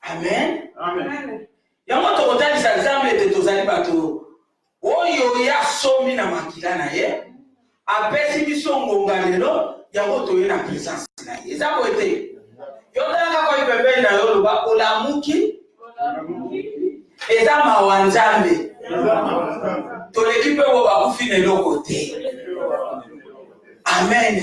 Amen. Amen. Yango tokotali sa example ete tozali bato oyo ya somi na makila na ye apesi biso ngonga lelo yango toye na présence na ye eza ko ete yo talaka ko ipembeni na yo loba olamuki eza mawa nzambe toleki mpe bo bakufi na eloko te. Amen.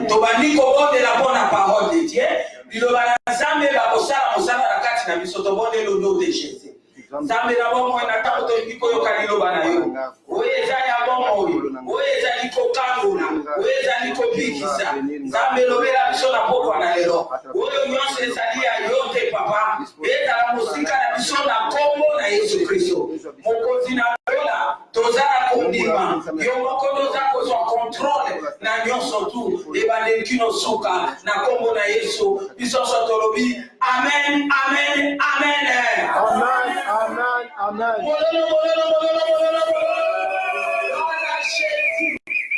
Tobandi kobondela mpona parole de Dieu liloba na nzambe bakosala mosala na kati na biso tobondela au nom de Jésus. Nzambe na bomoi na ntango tolingi koyoka liloba na yo oyo eza ya bomoi oyo ezali kokangola oyo ezali kobikisa nzambe elobela biso na pokwa na lelo oyo nyonso ezali ya yo te papa ezala mosika na biso na kombo na Yesu Kristo mokonzi na yola toza na kondima yo moko toza kozwa contrôle na nyonso tu ebandeli kino suka na kombo na Yesu biso so tolobi amen amen amen amen amen amen.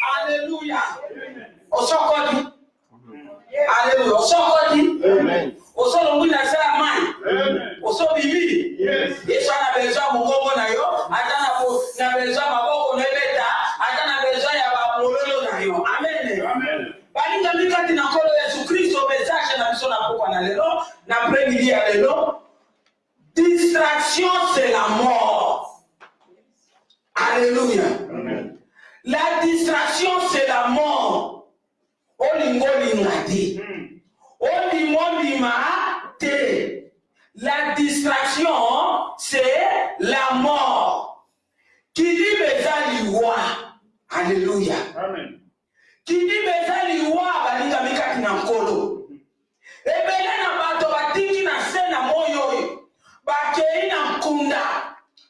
Alléluia. Osokodi. Alléluia. Osokodi. Amen. Osolongi na sa mai. Amen. Osobibi. Yes. Yesu ana besoin mongongo na yo, ata na besoin maboko na beta, ata na besoin ya bamololo na yo. Amen. Amen. Balinga mikati na kolo Yesu Kristo message na biso na pokwa na lelo, na premidi ya lelo. Distraction, c'est la mort. Alléluia. Amen. La distraction, c'est la mort. La distraction, c'est la mort. Qui dit bezali wa. Alléluia. Amen. Qui dit bezali wa, balinga mikaki na nkolo. Ebele na bato batiki na se na moyo. Bakei na mkunda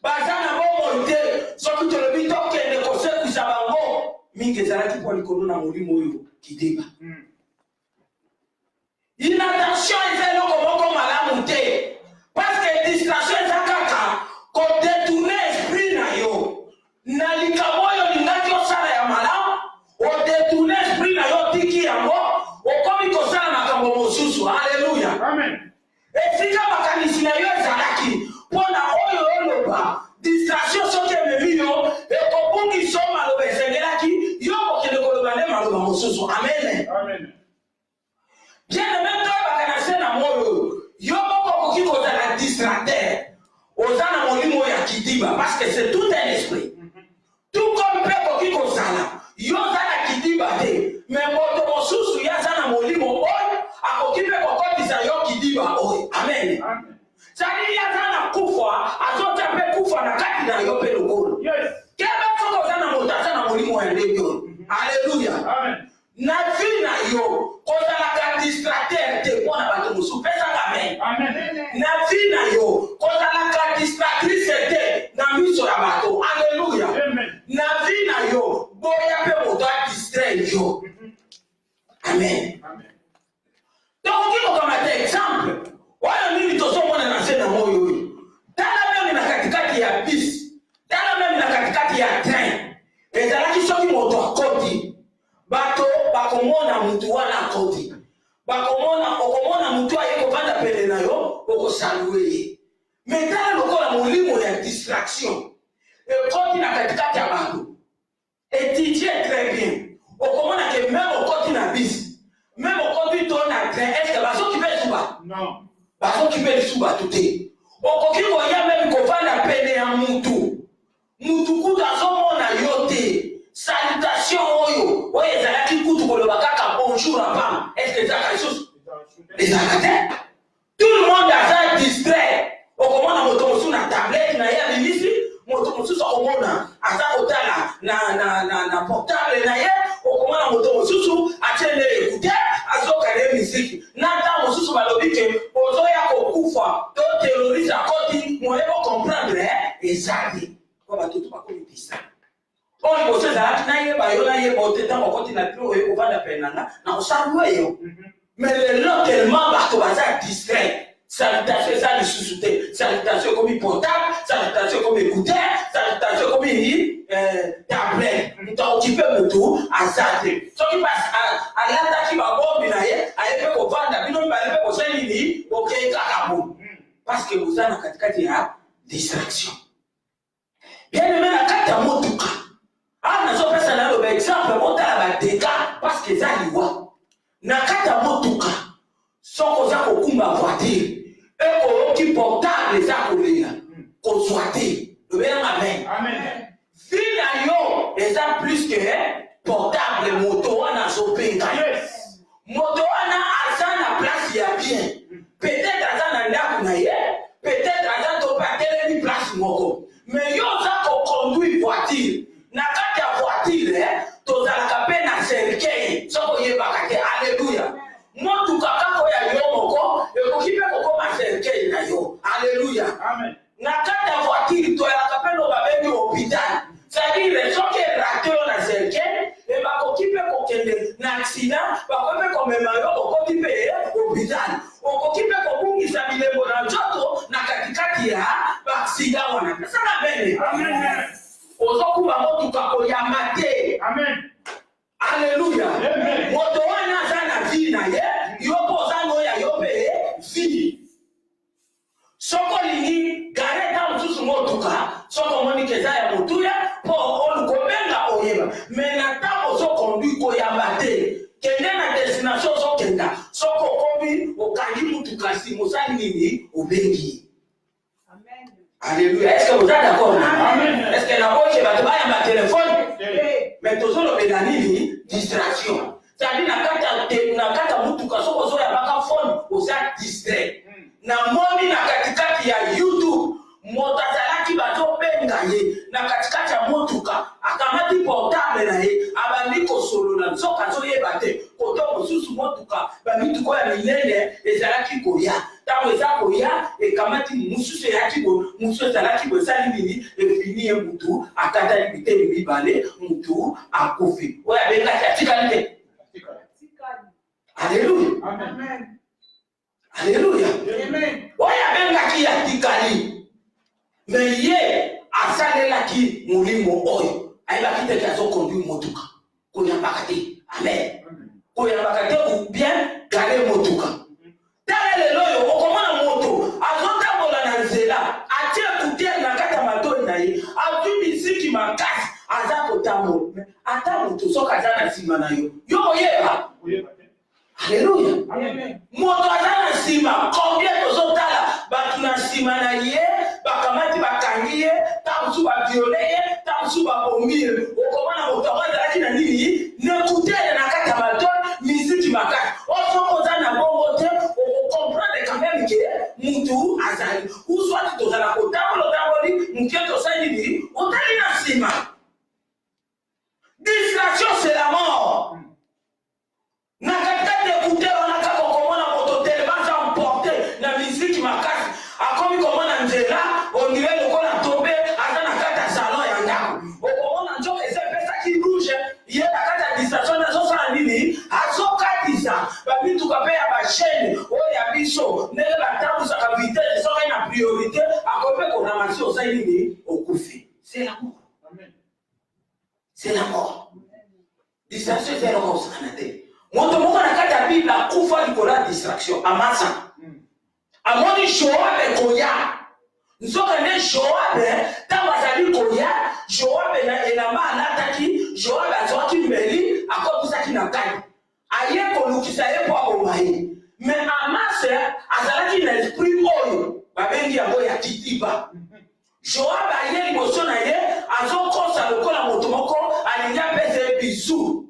bazana bomo ite soki tolobi tokende kosekuisa bango mingi ezalaki mpo likolo na molimo oyo kideba inattention eza eloko moko malamu te parce que distraction eza kaka kodetourne esprit na yo na likambo oyo lingaki osala ya malamu odetourne esprit na yo tiki yango okomi kosala makambo mosusu. Alléluia. Amen. Esika makanisi na yo ezalaki mpona oyo oloba distraction soki ememi yo ekobungisa maloba esengelaki yo kokende koloba nde maloba mosusu. Amen. Amen. Bien-aimé toyebaka na se na moyo yo moko okoki kozala distracteur oza na molimo ya kidiba parce que c'est tout un esprit. Tout comme mpe okoki kozala yo oza na kidiba te mais moto mosusu ye aza na molimo oyo akoki mpe kokotisa yo kidiba oyo. Amen. Sali aza na kufa azota mpe kufa na kati na yo mpe lokolo. Kebe soko oza na moto aza na molimo ya ndenge oyo. Alléluia. Amen. Na vi na yo kozalaka distracteur te mpona bato mosusu pesaka amen. Na vi na yo kozalaka distractrice te na miso ya bato. Alléluia. Na vi na yo boya mpe moto adistraire yo. Amen. Donc okoki kokamata exemple oyo nini tozomona na se na moyo oyo tala ndenge na katikati osaluye. Metala lokola molimo ya distraction. Ekoti na katikati ya bantu. Étudiez très bien. Okomona ke même okoti na bis. Même okoti to na train. Est-ce que baso kipe suba? Non. Baso kipe suba tuté. Okoki koya même kovanda pene ya mutu. Mutu kuta azomona yo te. Salutation oyo. Oyo ezalaki kutu koloba kaka bonjour avant. Est-ce que ezalaka lisusu? Ezalaka te. Tout le monde aza distrait. Okomona moto mosusu na tablette na ye bimisi. Moto mosusu okomona aza kotala na portable na ye. Okomona moto mosusu atiende écouter azokale musique. Nata mosusu balobi ke ozoya kokufa to terroriste akoti moyebo comprendre ezali. Kwa batutu bakomi distrait. Oyo boso ezalaki nayeba yo nayeba ote ntango okoti na biro oyo kovanda penanga na osalue yo. Mais lelo tellement bato baza distrait. Salutation eza lisusu te. Salutation comme portable, salutation comme écouteur, salutation comme tablette. Mutu okipe mutu aza te. Soki alataki babombi na ye ayepe kovanda bino mibale mpe kosala nini okei kaka bomo. Parce que boza na katikati ya distraction. Bien aimé na kati ya motuka. Nazopesa na yo ba exemple motala badeka parce que eza liwa. Na kati ya motuka soko za kokumba voiture ekoyoki portable eza kolela kozwa te lobela amen. Amen. Vie na yo eza plus que portable moto wana azopenga. Yes. Moto wana aza na place ya bien. Peut-être aza na ndako na ye, peut-être aza to patelemi place moko. Mais yo za koconduire voiture. Na kati ya voiture tozalaka mpe na cercueil soko yebaka te. Alléluia. Motuka kako ya yo moko ekoki mpe kokoma cercueil na yo. Alléluia. Amen. Na kati ya voiture toyalaka mpe no babengi hôpital. C'est-à-dire soki erate yo na cercueil bakoki mpe kokende na accident bakoki mpe komema yo okoti mpe hôpital. Okoki mpe kobungisa bilembo na nzoto na katikati ya baaccident wana. Pesana bene. Amen. Ozokuba motuka koyamba te. Amen. Alléluia. Amen. Moto wana aza na vie na ye yo mpo oza noya yo mpe vie. Soko lingi gare ta mosusu motuka soko omoni ke eza ya motuya mpo olukobenga oyeba. Me na ntango ozokonduire koyamba te kende na destination ozokenda soko okomi okangi motuka nsima osali nini obengi. Alléluia. Est-ce que vous êtes d'accord? Amen. Est-ce que la voix qui va te faire ma téléphone? Okay. Mais tout ça, le nini distraction. C'est-à-dire na kata mutuka soko zo ya baka phone oza distrait. Na moni na katikati ya YouTube motazalaki bato benga ye na katikati ya mutuka akamati portable na ye abandi kosolola soka zo yeba te koto mosusu motuka bamituko ya minene ezalaki koya. Tango eza koya ekamati mususu eyaki bo mususu ezalaki bo esali nini efini ye mutu akatali biteni mibale mutu akufi. Oyo abengaki atikali te. Alléluia. Amen. Alléluia. Amen. Oyo abengaki atikali. Mais ye asalelaki molimo oyo ayebaki te azokonduire motuka koyambaka te. Amen. Koyambaka te ou bien gare motuka. Tala lelo yo okomona moto azotambola na nzela atie kutia na kati ya matoi na ye azwi misiki makasi aza kotambola ata moto soki aza na nsima na yo yo oyeba. Alléluia. Amen. Moto aza na nsima combien tozotala bato na nsima na ye bakamati bakangi ye ta mosusu baviole ye ta mosusu babombi ye okomona moto ako azalaki na nini nekutele na kati ya matoi misiki makasi osoko oza na bongo te okokomprendre quand même ke mutu azali uswati tozala kotambola otamboli muke tosali nini otali na nsima. Distraction c'est la mort. Na katikati écouter wana kaka okomona moto tellement aza emporté na misiki makasi akomi komona nzela ondire lokola tombe aza na kati ya salon ya ndako okomona nzoka eza epesaki rouge ye na kati ya distraction azosala nini azokatisa bamituka mpe ya bashene oyo ya biso ndenge batambusaka vitese soki na priorité akomi mpe koramasi osali nini okufi. C'est la mort. C'est la mort. Distraction eza eloko osakana te. Moto moko na kati ya Bible akufa likolo ya distraction amasa. amoni Joab koya nzoka ne Joab tamba zali koya Joab na alataki Joab azwaki mbeli akobusaki na kani aye kolukisa ye po akomaye mais Amase azalaki na esprit oyo babengi yango ya kitiba. Joab aye liboso na ye azokosa lokola moto moko alingi apesa bizu.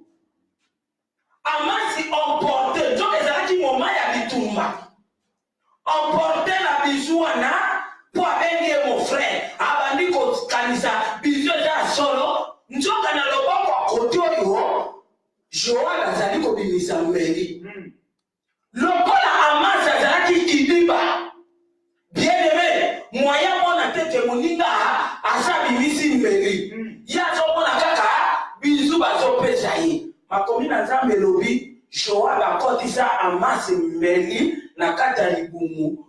Amasi emporte donc ezalaki moma ya bitumba emporte na bizu wana po abengi ye mon frère abandi kokanisa bizu eza solo nzoka na loboko akoti oyo Joab azali kobimisa mbeli lokola Amasi azalaki kidiba bien-aimé moyen mona teke moninga azabimisi mbeli ye azomona kaka bizu bazopesa ye makomi na Nzambe lobi Joab akotisa Amasi mbeli na kati ya libumu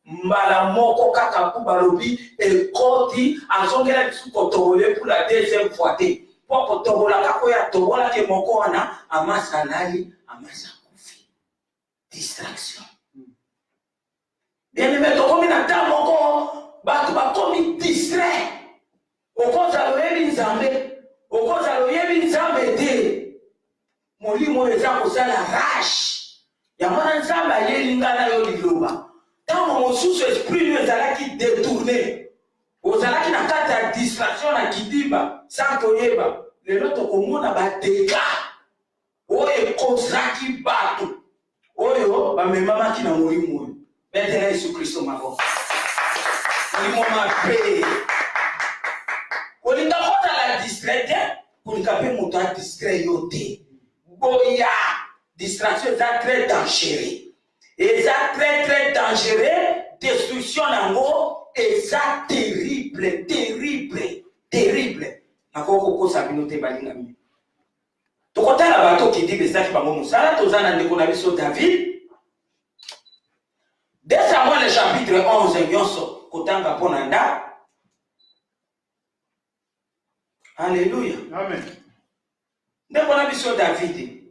mbala moko kaka kuba lobi ekoti azongela bisu kotobole pour la deuxième fois te po kotobola kako ya tobola ke moko wana Amasi alali Amasi akufi distraction. Bien-aimé tokomi na ta moko bato bakomi distrait okoza loyebi Nzambe okoza loyebi Nzambe te molimo eza kosala rage ya mwana Nzambe ayelinga na yo liloba ntango mosusu esprit no ezalaki détourné ozalaki na kati ya distraction na kidiba sans toyeba lelo tokomona badega oyo ekozaki bato oyo bamemamaki na molimo oyo betela Yesu Kristo maboko molimo mabe kolinga kozala distrait te kolinga mpe moto adistrait yo te boya distraction eza très dangereux eza très dangereux destruction nango eza terrible nakoko kosa bino te balinga mi tokotala bato kidiba ezalaki bango mosala toza na ndeko na biso David. Dès Samuel le chapitre 11 nyonso kotanga pona nda. Alléluia. Amen. Ndeko na biso David.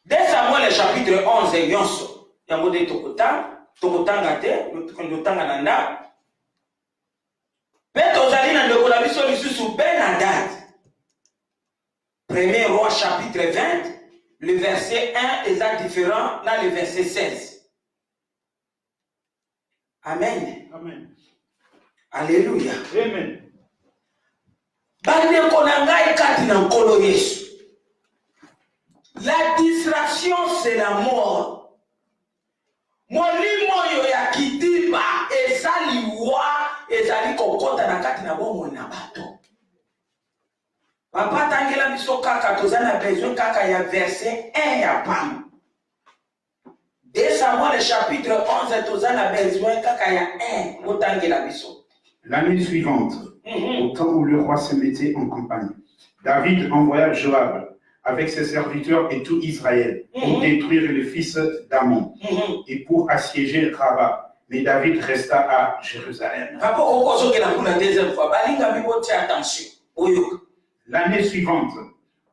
Dès Samuel le chapitre 11 nyonso yango de tokotanga te tokotanga na nda. Pe tozali na ndeko na biso lisusu Ben-Hadad. 1er roi chapitre 20 le verset 1 est différent dans le verset 16. Amen. Amen. Alléluia. Amen. Bandeko na ngai kati na nkolo Yesu. La distraction c'est la mort. Molimo yo ya kidiba ezaliwa ezali kokota na kati na bomo na bato. Papa tangela biso kaka tozana besoin kaka ya verset 1 ya pam. Dès Samuel le chapitre 11 tozana besoin kaka ya 1 otangela biso. L'année suivante, au temps où le roi se mettait en campagne, David envoya Joab avec ses serviteurs et tout Israël pour détruire le fils d'Amon et pour assiéger Rabat. Mais David resta à Jérusalem. L'année suivante,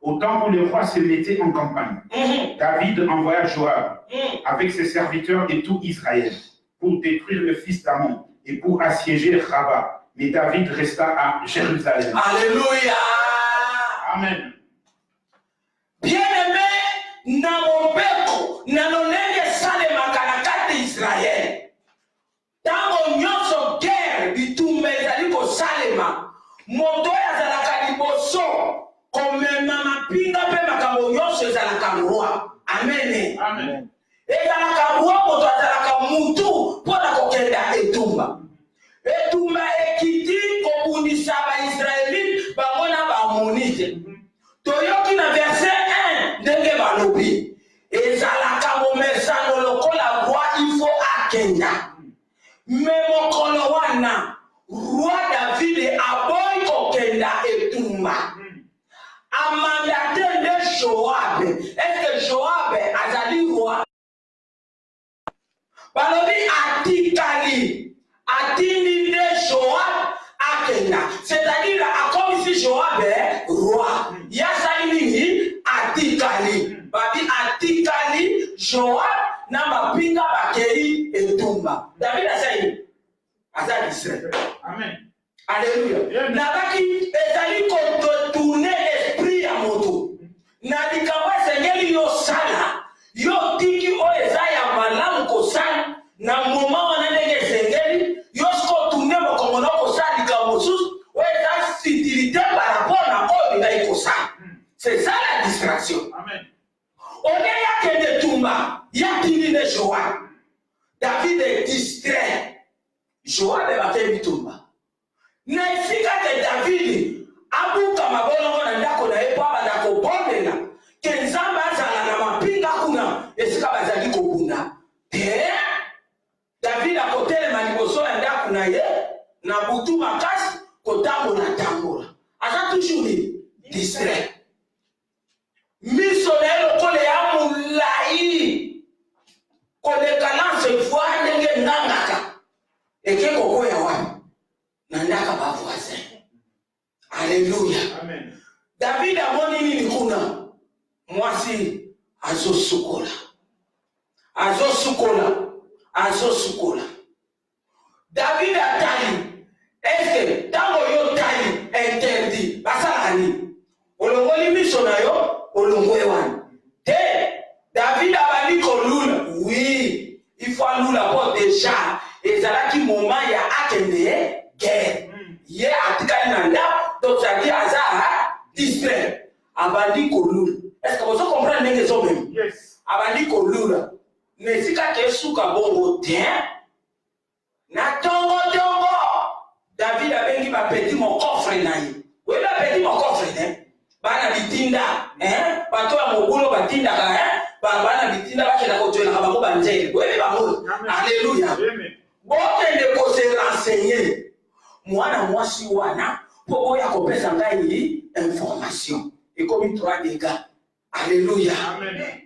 au temps où le roi se mettait en campagne, David envoya Joab avec ses serviteurs et tout Israël pour détruire le fils d'Amon et pour assiéger Rabat. Mais David resta à Jérusalem. Alléluia. Amen. Bien-aimé, na mobeko, na nonenge sale makanakate Israël. Tango nyonso guerre bitumba ezali ko salema. Moto yazalaka liboso komema mapinga pe makambo nyonso ezalaka roi. Amen. Amen. Ezalaka roi moto azalaka mutu pona kokenda etumba. Etumba ekiti kobundisa ba Israélite bamona ba monite. Toyoki na verset 1 ndenge balobi. Ezalaka momesano lokola roi il faut akenda. Memokolo wana roi David aboy kokenda etumba. Amandate de Joab. Est-ce que Joab azali roi? Balobi atikali. Atini de Joab akenda. C'est-à-dire à comme si Joab est roi. Yasalini atikali. Babi atikali Joab na mapinga bakei etumba. Tumba. David a ça. Aza distrait. Amen. Alléluia. Nabaki ezali ko tourner esprit ya moto. Na likamba sengeli yo sala. Yo tiki o ezaya malamu ko sala. Na moma wana ndenge sengeli yo sko tourner mo komono ko sala likamba sus. O eza futilité par rapport na ko bila ko sala. C'est ça la distraction. Amen. On est ya kende Tumba. Ya tini ne Joab. David est distrait. Joab est battu Tumba. Na ifika te David abuka mabolongo na ndako na ye pa banda ko bombela ke nzamba azala na mapinga kuna esika bazali ko bunda te David akotelema liboso ya ndako na ye na butu makasi kotambola aza toujours distrait miso na ye lokole ya mulai koleka na se fois ndenge ngangaka eke kokoya wapi nandaka ba voisin. Alléluia. Amen. David amoni nini kuna? Mwasi azosukola. David atali. Est-ce tango yo tali interdit basalani? Olongoli miso na yo, olongwe wani. Te David abali kolula. Oui, il faut lula pour déjà ezalaki moment ya akende guerre. Ye atikali na nda donc ça dit azar distrait abandi kolula. Est-ce que vous comprenez ndenge zo même? Yes. Abandi kolula. Mais si ka kesuka bongo tien na tongo David abengi ba petit mon coffre na ye. Oui ba petit mon coffre né. Bana bitinda bato ya mobulo batinda ka bana bitinda bakela ko tshela ka bango banzele. Oui ba mo. Alléluia. Amen. Bokende ko se renseigner. Mwana mwasi wana po oya kopesa ngai information. Ekomi 3 dégâts. Alléluia. Amen.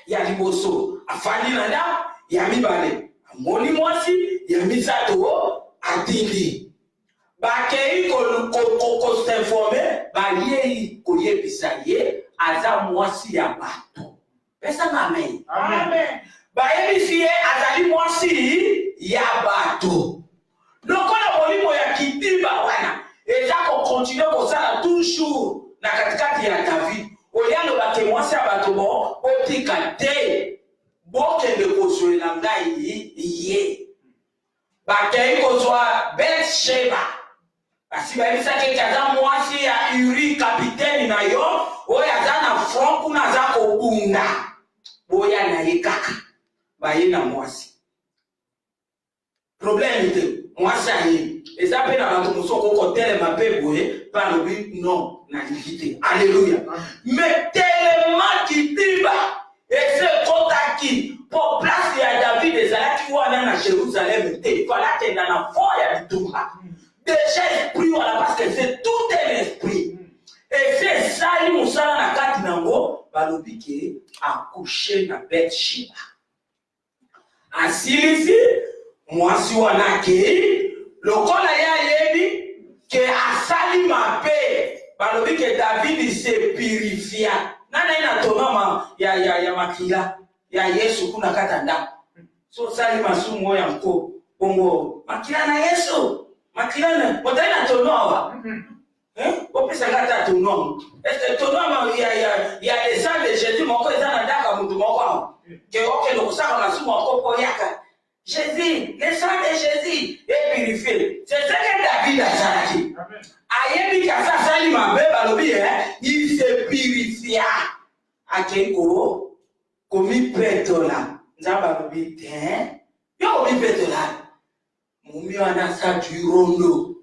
Ya liboso afandi na nda ya mibale. Amoni mwasi ya misato atindi. Bakei ko s'informer ba yei ko yebisa ye aza mwasi ya bato. Pesa amen. Amen. Ba yebisi ye azali mwasi ya bato. Lokola molimo ya kitimba wana eza ko continuer ko sala toujours na katikati ya David. Oyalo ba ke mwasi ya bato bo otika te. Bokende ko zoela ngai ye. Ba ke ko zoa Bathsheba. Asi ba bisa ke kaza mwasi ya Uri capitaine na yo, oya za na front kuna za ko bunda. Boya na ye kaka. Ba ye na mwasi. Problème de mwasi aye. Eza pe na bato musoko ko telema pe boye, pa lobi non na limité. Alléluia. Mais tellement kitiba ese kotaki pour place ya David ezalaki wana na Jérusalem te. Fala te na foya bitumba. Déjà esprit voilà parce que c'est tout un esprit. Et c'est ça il musala na kati nango balobi ke accoucher na Bathsheba. Asilisi mwasi wana ke lokola ya yebi ke asali mabe balobi ke David se purifia. Nana ina tonoma ya makila ya Yesu kuna kata nda. So sali masumu ya mko bongo makila na Yesu. Makilana, wataina tonoa. Opesa ngata tonoa. Est-ce tonoa ya les ans de Jésus moko ezana ndaka mutu moko. Ke oke no kusaka masumu akopo yaka. Jésus, les sang de Jésus est purifié. C'est ce que David a dit. Ayebi kasa sali mabe balobi il se purifia. Akeko komi petola. Nzamba lobi ten. Yo komi petola. Mumi wana sa jurondo.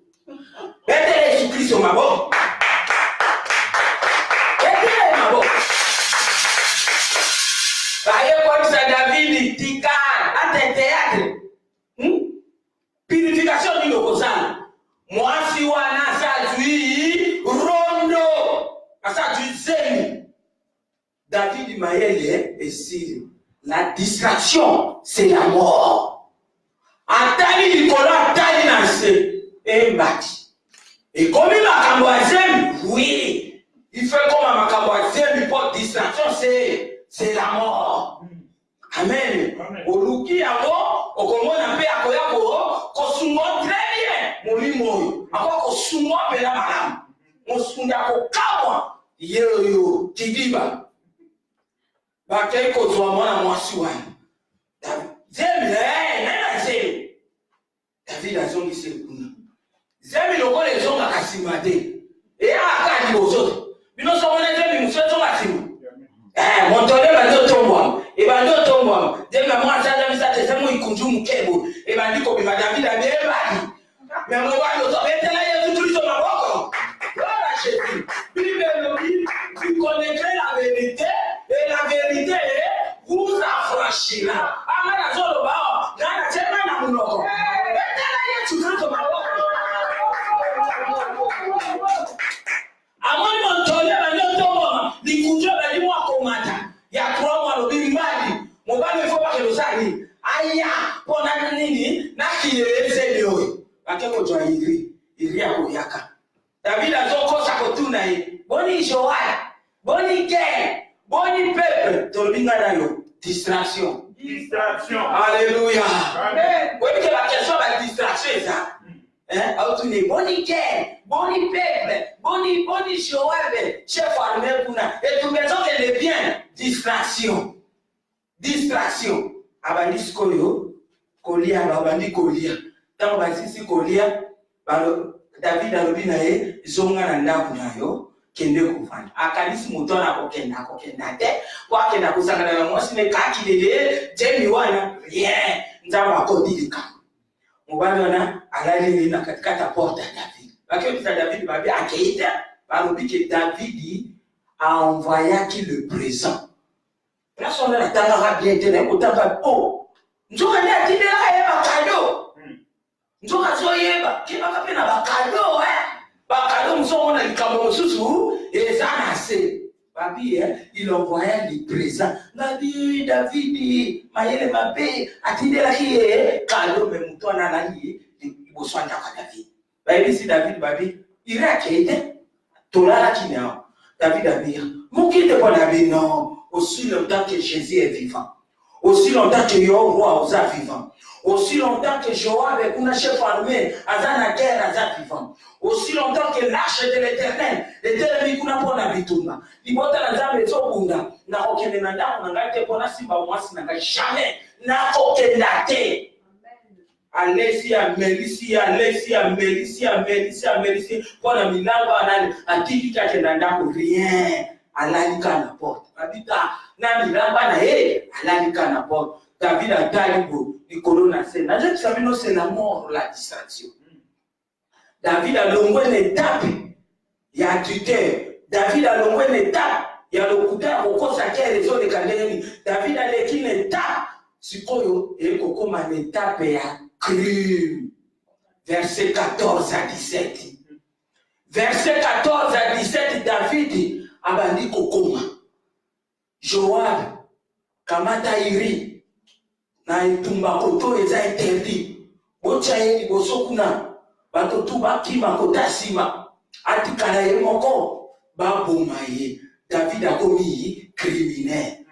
Betele Yesu Kristo mabo. Betele mabo. Baye kwa sa David tika ate théâtre. Purification ni lokozana. Mwasi wana sa jui rondo. Asa jui zemi. David Mayele est sire. La distraction, c'est la mort. Atali likolo atali na se embati. Et comme makambo azemi, oui, il fait comme makambo azemi pour distraction, c'est la mort. Amen. Oluki yango okomona pe akoyako kosungo très bien molimo ako kosungo pe la malamu musunda ko kamwa yeyo kidiba bakay ko zwa mwana mwasi wana David azongise kuna zemi lokole zonga kasimate akadi bozoto bino somona zemi musoto kasima montole bando tombwa bando tombwa zemi mwa sanja misate zemu ikunju mukebo bandiko bima David abebali mais mo bando to betela Yesu Kristo maboko voilà Jésus Bible dit tu connaîtrais la vérité et la vérité vous affranchira amana zolo bao ngana chema na munoko betela Yesu Kristo maboko amoni montole bando tombwa likunjo bali mwa komata ya kwa lobi mbali mobali fo ba kelosani aya pona nini na kieleze leo bakeko jwa iri akoyaka David azokosa kotuna boni Joab boni Ken boni peuple tolobinga nayo distraction alléluia amen oui que la question va distraction ça autour boni Ken boni peuple boni Joab chef armée kuna et tout maison que les biens distraction abandi koyo kolia abandi kolia tango basisi kolia balo David alobi na ye zonga na ndaku nayo kende kufanya akanisi mutona kokenda te kwa kenda kusangana na mwasi ne kakilele jemi wana nzama akodilika mubana wana alali na katikata porta David bakio David babi akeita balobi que David a envoyé qui le présent personne n'a tanga bien tena kutaka njoka ndia tindela yeba kado njoka zoyeba kibaka pena bakado msongo likambo mususu ezana se babi il envoya les présents nabi David mayele mabe atindela kiye kado memutwana nani iboswanja kwa David babi si David babi irakete tolala kinao David abia mukite kwa David non aussi longtemps que Jésus est vivant aussi longtemps que yo roi oza vivant aussi longtemps que Joab est un chef armé azana guerre aza vivant aussi longtemps que l'arche de l'Éternel kuna pona bitumba libota na zambe zobunda na okende na ndamu na ngate pona simba mwasi na jamais na okenda te Alessia pona milango anani atikika kenda ndamu rien alalika na porte abita na milamba na alalika na porte David a talibo likolo na se na je sabino c'est la mort la distraction David a longwe une étape ya tuteur David a longwe une étape ya lokuta kokosa kele zo de kandeni David a leki une étape sikoyo ekokoma une étape ya crime verset 14 à 17 verset 14 à 17 David abandi kokoma Joab kamata iri na itumba koto eza interdit bocha yeli bosokuna bato tuba kima kotasima atikala ye moko baboma ye David akomi criminel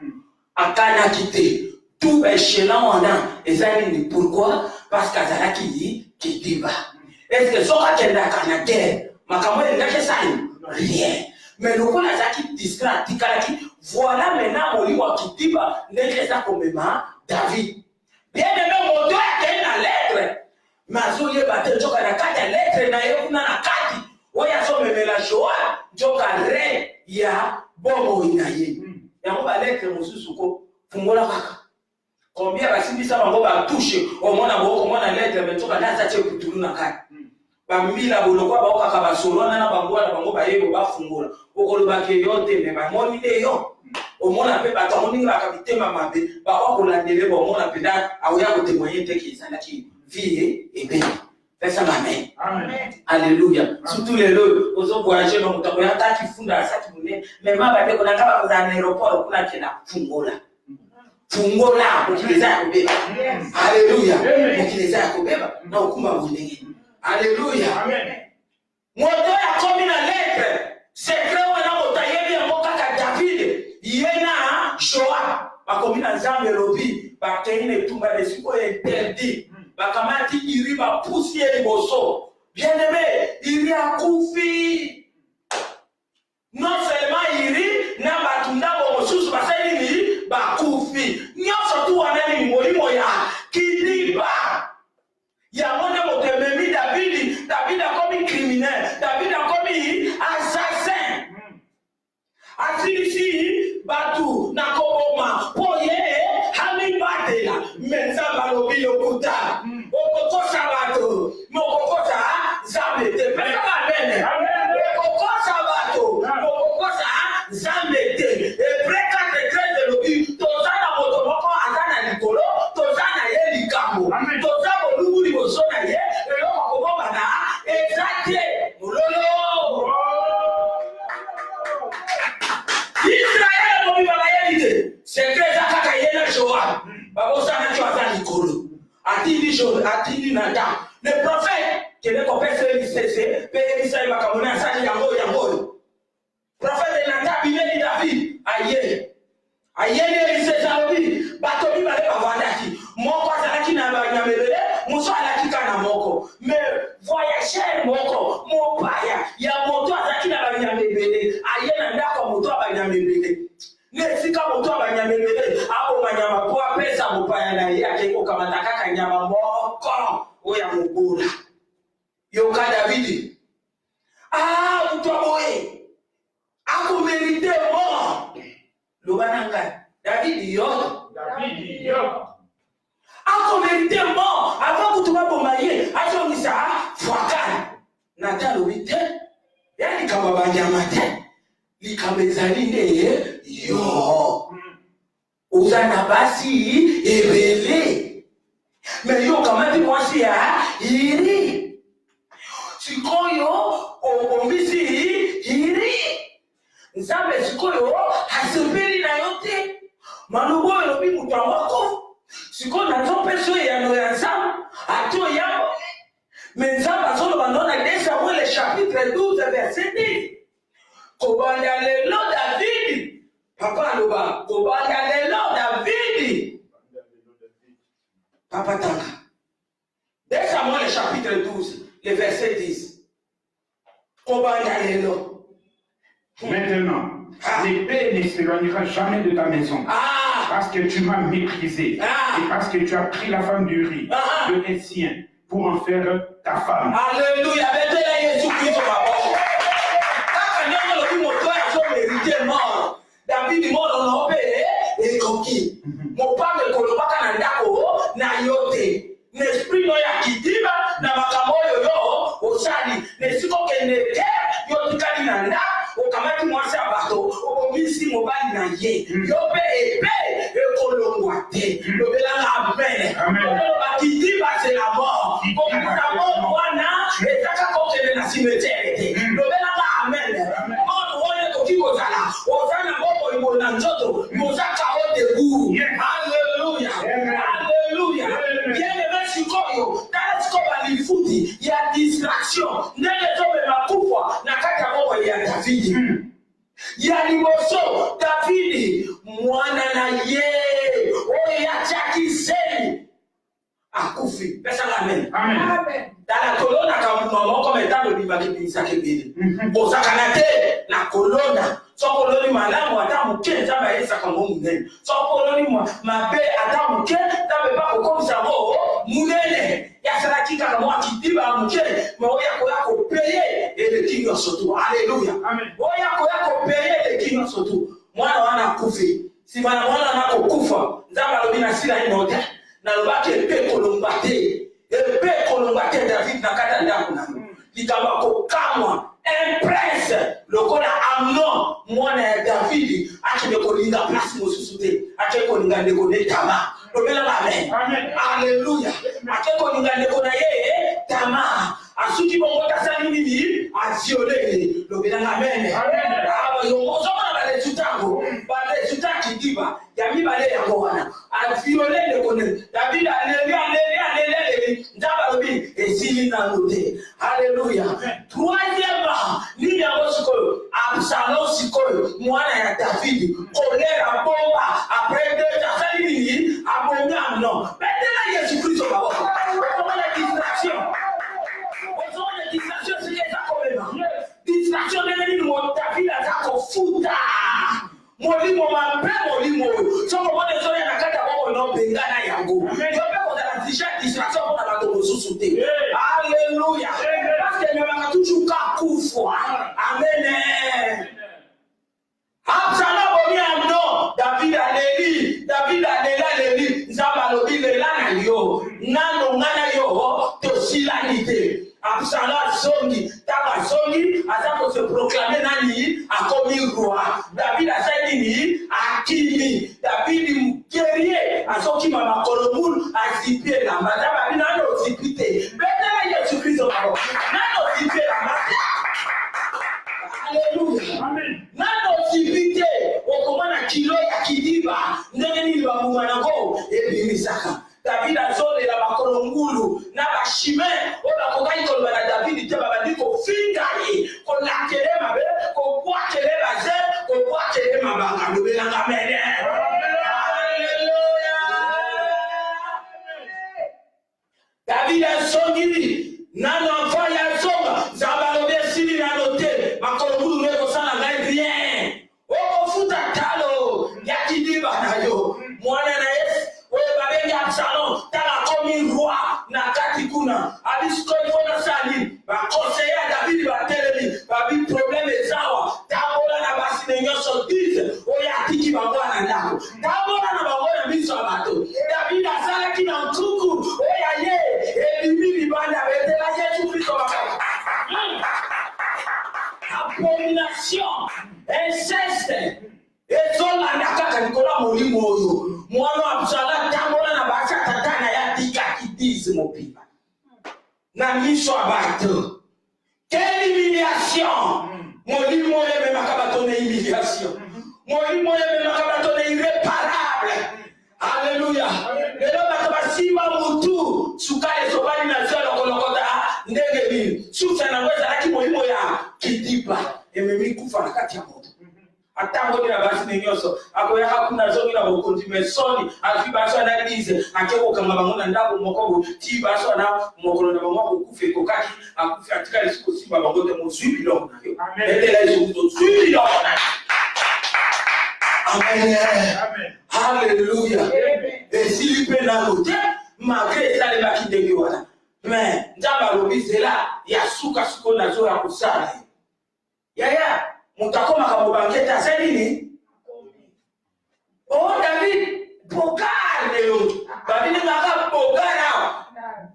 akana kite tout échelon wana ezali ni pourquoi parce qu'azalaki kidiba est-ce que soka kenda kana guerre makambo ngake sali rien mais lokola zaki distrait tikalaki voilà maintenant molimo kidiba ndenge za komema David bien aimé moto a na lettre mazoye bate njoka na kati lettre na yo kuna na kati oya so memela Joab njoka re ya bomo inaye yango ba lettre mususu ko fungola kaka combien basibisa bango ba touche au mona boko mona lettre mentoka na sache kutulu na kati bambila bolokwa baoka ba solona na bango na bango ba yebo ba fungola okoloba ke yote me ba moni de yo omona pe bato moninga kabitema mabe ba okolandele bo mona pe da aoya ko témoigner te ki sanaki vie et bien pesa amen alléluia surtout les lots ozo voyager no mutako ya taki funda asaki mune mais maba de kona ngaba kwa aéroport kuna kina fungola ukileza kubeba alléluia ukileza kubeba na ukuma mwingine alléluia amen moto ya komi na lettre secret wana motayebi ya moka ka David yena Joab bakomi na Zambe lobi ba keine tumba lesiko interdit bakamati iri ba poussière boso bien aimé iri akufi non seulement iri na batunda bo mosusu basali ni bakufi nyoso tu wanani molimo ya kidiba ya monde motememi David a commis criminel, David a commis assassin. Asisi batu na koboma poye hami batela menza balobi lokuta okokosa batu mokokosa zamete peka bene okokosa batu mokokosa zamete ebreka de lobi tozana moto moko azana likolo tozana ye likambo tozana lubuli bosona ye eloko koboma na exacte mulolo Israël mo biba bayelite secret akaka yena joa babosa na choza likolo atili nada le prophète que le confesse l'ICC pe Israël bakamona sali yango prophète nada bimeli David ayene l'ICC alobi batobi bale bavandaki moko azalaki na banyamebele muso alaki kana moko mais voyageur moko mopaya ya moto azalaki na banyamebele ayena ndako moto abanyamebele nesika moto abanyamebele abo manyama po apesa mopaya na ye akeko kamata kaka nyama moko oya mobula yoka Davidi moto aboye ako mérité mort lobananga Davidi yo ako mérité mort avant que tu vas bombayer acho misa fuakana na talo bite yani kama banyamate likamezalinde yo uzana basi ebele mais yo kama di mwasi ya iri sikoyo obombisi iri nzambe sikoyo hasepeli na yote malugo elobi mutu wako siko nazo peso ya no ya nzambe ato yabo mais nzambe azoloba ndona desa le chapitre 12 verset 10 kobanda lelo David papa aloba kobanda lelo David papa tanga desa le chapitre 12 le verset 10 kobanda lelo. Maintenant, l'épée ne s'éloignera jamais de ta maison. Parce que tu m'as méprisé. Et parce que tu as pris la femme du riz, le Hétien, pour en faire ta femme. Alléluia. David mort on opéré et conquis. Mon père de Kolobaka na ndako na yote. L'esprit no ya kidiba na makamoyo yo osali. Nesiko keneke yo tikali na ndako. Okamati mwasi abato obomisi mobali na ye yope epe ekolongwa te lobelanga amen bakidi base la mort kokuta mort wana ezaka kokende na cimetière te lobelanga amen mort wana koki kozala ozana moko imbo na nzoto mozaka o debout alléluia alléluia bien-aimé sikoyo tala sikoba lifuti ya distraction ndenge tobe makufa na kati ya moko ya David ya liboso David mwana na ye oyo yachakiseni akufi pesa amen Amen. dala kolona kamuma moko metano libakibisa kebili bozakana te na kolona sokoloni malamu ata muke nzambe ayesaka ngo munene sokoloni mabe ata muke nzambe bakokomisa ngo munene yasalaki kaka mwa kidiba muke me oyako yako peye eleki nyonso tu alleluya oyako yako peye eleki nyonso tu mwana wana akufi si mwana nako kufa nzambe alobi na sila inote nalobaki epe kolomba te David na kata ndako na likamba kokamwa impresse lokola Amnon mwana ya David akende kolinga place mosusu te akende kolinga ndeko ne Tama lobela amen alleluya akende kolinga ndeko na ye Tama asuki bongo tasali nini aziolele lobela amen aba yongo soma bale tutango bale tutaki diba ya mibale ya wana aziolele kone David alele ndaba lobi ezili na lote alléluia troisièmement ni ya sikoyo Absalom sikoyo mwana ya David kolera bomba après deux asali nini abonga akufwa. Amen. Absalom bomi amno, David aleli, Nzaba lobi lela na yo, nano ngana yo, to silanite. Absalom zongi, taba zongi, azako se proclamer nani, akomi roi. David asali ni, akimi, David guerrier, azoki mama kolomul, azipie la madaba, nano zipite. Betela Yesu Kristo maro, nano zipie la madaba. Alléluia. Amen. Nano zipite, okomana kilo ya kidiba, ndenge nini ba mumanako, ebimisaka. David azole la bakolongulu na bashime oba kokai kolba na David te babandi ko fingaye ko lakere mabe ko kwakere baze ko kwakere mabanga lobela ngamene. Haleluya. David azongili nano afanya zonga zabalobe sili na note bakolongulu ne ko sana ngai rien oko futa talo ya kidiba nayo mwana na Absalom, tala komi roi na kati kuna. Abisko ifona sali, ba conseiller David ba telemi, ba bi problème ezawa. Tabola na basi nenyoso dize, oya tiki bangwa na ndako. Tabola na bangwa na biso abato. David asala kina nkuku, oya ye, elimi banda betela Yesu Kristo baba. Abomination, inceste. Ezola na kaka nikola molimo oyo. Mwana Absalom tabola na basa tatana ya tika kidizi mopiba. Na miso abato. Quelle humiliation! Molimo yeme makabatone humiliation. Molimo yeme makabatone irréparable. Alléluia. Lelo bakabasima mutu sukale sobali na zelo kolokota ndege bini. Susa na weza laki molimo ya kidiba. Ememi kufa na kati ya moto. Atango na basi nenyoso akoya hakuna zongi na bokonti mesoni afibaso na dize akeko kama bangona ndako mokobo ti baso na mokolo na bango kufe kokaki akufe atika lisiko simba bangote mo suivi lo na yo amen la yesu suivi lo na amen amen hallelujah amen et s'il peut na côté malgré ça les baki de wana mais ndaba lobizela ya suka suko na zo ya kusala ya mutakoma kama bangeta sasa nini? Oh David bogale leo. David ngaka bogala.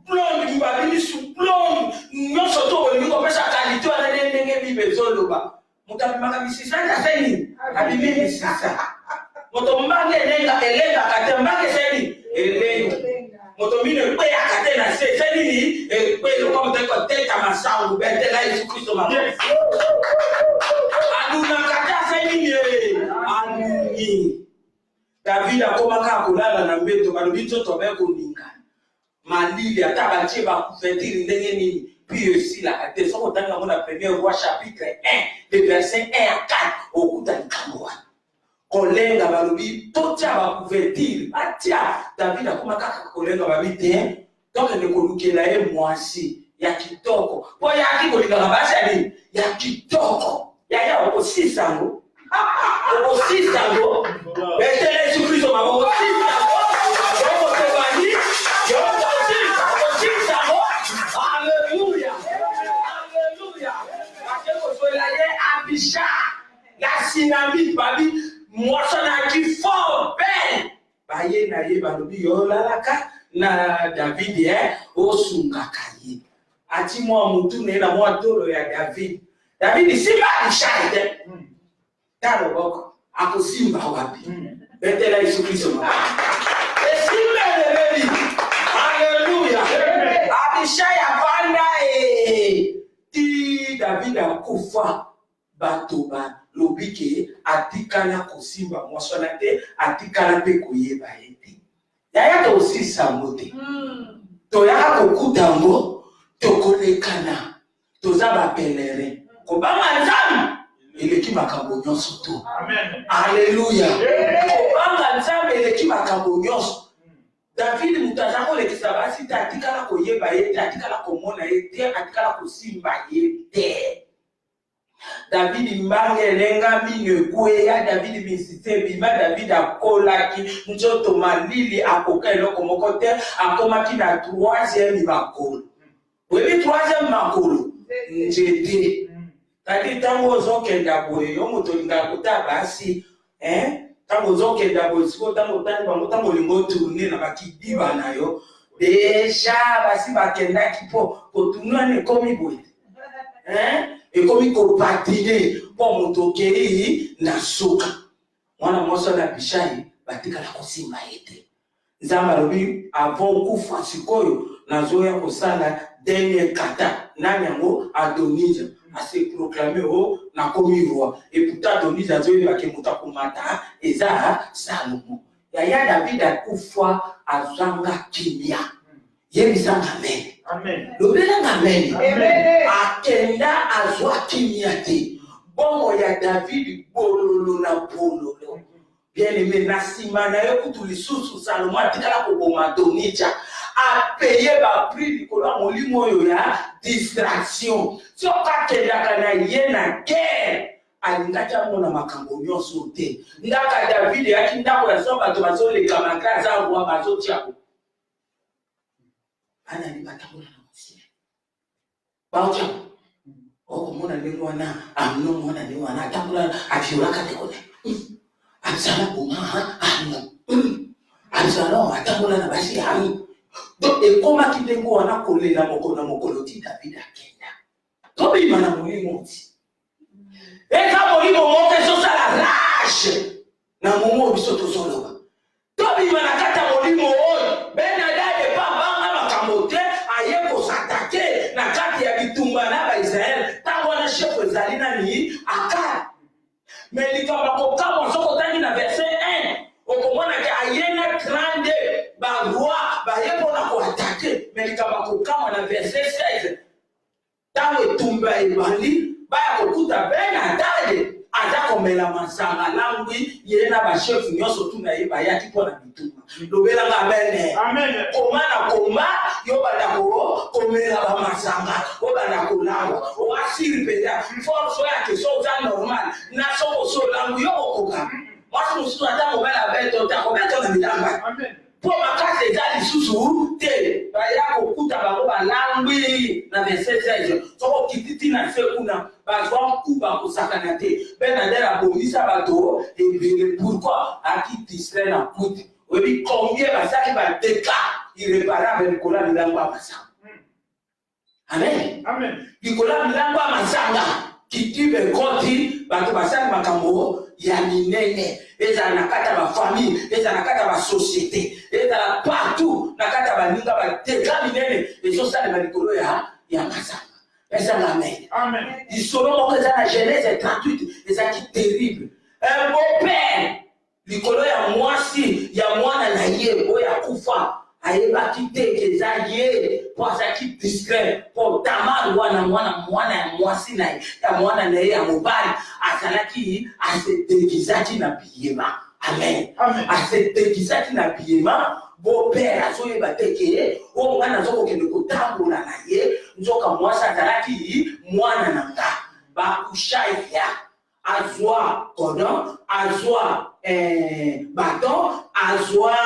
Plomb David su plomb. Nyoso to niko pesa kalito na ndenge bibe zoloba. Mutamaka misisa sasa nini? Habibi misisa. Motombange elenga katembake sasa nini? Elenga. Motomine pe akatena sasa nini? Pe lo kama teko teta masangu betela Yesu Kristo mama. David akomaka kulala na mbeto balobito tobeko ninga malili atabatie ba kufetiri ndenge nini puis aussi la kate soko tanga mona premier roi chapitre 1 le verset 1 à 4 okuta nikamwa kolenga balobi totia ba kufetiri atia David akomaka kolenga babite donc ne kolukela e mwasi ya kitoko po ya kikolinga basi ali ya kitoko ya okosisango okosisango betele Yesu Kristo mama okosisango okotebani yo okosisango haleluya haleluya akeko sola ye abisha la sinami babi mwasana ki fort ben baye na ye balobi yo lalaka na David osungaka ye ati mwa mutu na mwa tolo ya David simba alishahide tano boko akusimba wapi betela Yesu Kristo mama simba lebebi haleluya alishaya panda ti David akufa batoba lobike atikala kusimba mwasona te atikala pe kuyeba ete yaya to sisa mote to ya kokutango to kolekana to zaba pelere kobama nzambe eleki makambo nyonso to amen haleluya kobama nzambe eleki makambo nyonso David mutazako lekisa basi tatikala koyeba yete atikala komona yete atikala kusimba yete David mbange lenga mine kwe ya David misite bima David akolaki njoto malili akoka eloko moko te akomaki na 3e makolo webi 3e makolo njete Kati tango zokenda boye yo moto linga kuta basi tango zokenda boye siko tango tango lingo tourner na bakidiba na yo deja basi bakenda kipo kotunwa ne komi boye et komi ko patiner po moto kei na suka mwana moso na bishai batika la kosimba ete nzamba lobi avant kufa sikoyo nazoya kosala dernier kata nani yango Adonija ase proclamé o na komi roi et pourtant Adonija zoyi bakemuta komata eza Salomo yaya David akufa azanga kimia yebisanga amen Amen. lobela amen Amen. akenda azwa kimia te bongo ya David bololo na bololo bien aimé na sima na yo kutu lisusu Salomo atikala koboma Adonija a payé ba prix likolo ya molimo oyo ya distraction so kakendaka na ye na guerre alingaki amona makambo nyonso te ndaka David yaki ndako ya so bato bazoleka makasi awa bazotiako ana ni batakola na mosili baotiako okomona ndenge wana amno mwana ndenge wana atakola afiolaka te kone azala boma azala atakola na basi ami donc ekoma kitengo wana kolela mokolo ti David akenda tobima na molimo ti eka molimo moke ezosala rage na momo biso tozoloba tobima na kata molimo oyo benadade pambanga makambo te aye kosatake na kati ya bitumba na baisraele ntango wana chef ezali nani Akani me likambo kokamwa soko tangi na verset 1 okomonake aye na 32 baroi baye mpona koatake me likambo kokamwa na verset 16 ntango etumba ebandi baya kokuta benadade aza komela masanga langwi ye na bashefu nyonso tu na ye bayaki mpona bituma lobelanga amen komana koma yo banda komela bamasanga o banda kolangwa oasiri mpenza force yake so oza normal na soko so langwi yo okoka mwasi mosusu ata mobala beto na bilamba po makasi eza lisusu te baya kokuta bango balangwi na verset 16 soko kititi na se kuna bazwa kuba kosakana te benadere abongisa bato ebele pourquoi aki distrait na kuti oyebi combien basaki badeka irréparable likolo ya milango ya masanga amen likolo ya milango ya masanga kitibe ekoti bato basali makambo ya minene ezala na kati ya bafamille ezala na kati ya basociété ezala partout na kati ya baninga badeka minene ezosalema likolo ya masanga ezala amen lisolo moko eza na Genèse 38 ezalaki terrible un beau-père likolo ya mwasi ya mwana na ye oyo akufa ayebaki te eza ye po azalaki discret po Tamar wana mwana ya mwasi na ye ya mwana na ye ya mobali azalaki asedekizaki na biyema amen asedekizaki na biyema beau-père azoyeba te ke oyo nga nazokokende kotambola na ye nzoka mwasi azalaki mwana na nga bakushaya azwa cordon azwa baton azwa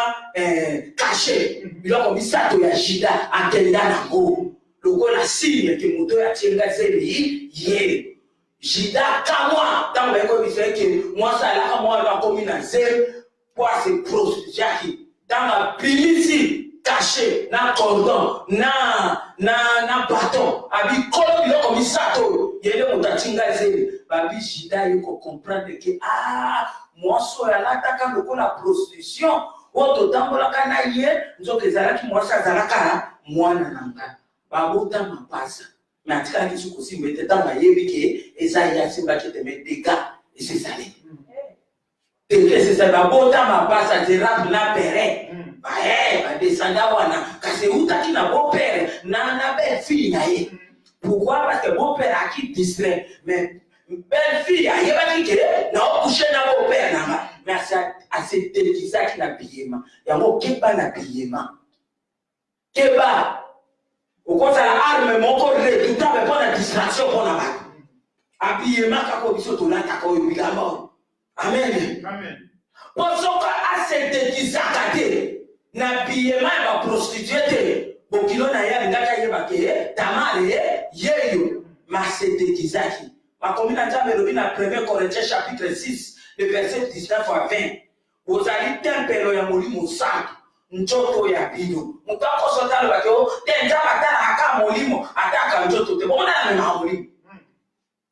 caché biloko misato ya Juda akenda nango lokola signe ke moto ya tienga zeli ye Juda kamwa ntango bayekobisa eke mwasi alaka mwana akomi na zelo po ase prostituaki ntango apimisi caché na cordon na baton abikolo biloko misato yele moto atinga zeli babi Juda ye comprendre ke mwasi oyo alataka lokola prostitution oyo totambolaka na ye nzoka ezalaki mwasi azalaka mwana na nga babotama mpasa me atikalaki su kosimba ete ntango ayebi ke eza ye asimbaki ete me dega esesali dega esesali babotama mpasa Zerab na Pere badesanda wana kasi eutaki na beau-père na belle-fille na ye pourquoi parce que beau-père aki distrait mais belle-fille ayebaki ke na okushe na beau-père nanga mais asetekisaki na biyema yango keba na biyema keba okozala arme moko redoutable mpona distraction mpona bato abiyema kako biso tolataka oyo bilamba oyo amen po soko asetekisaka te na biyema ya baprostitue te bokilo na ye alingaki ayeba ke Tamar yeyo masetekisaki Makomi na nzambe elobi na 1 Corinthiens chapitre 6, le verset 19 à 20. Ozali tempelo ya molimo santo, njoto ya bino. Mutu akosota alobaki o, te nzambe atala aka molimo, ataka njoto te. Bomona na mema molimo.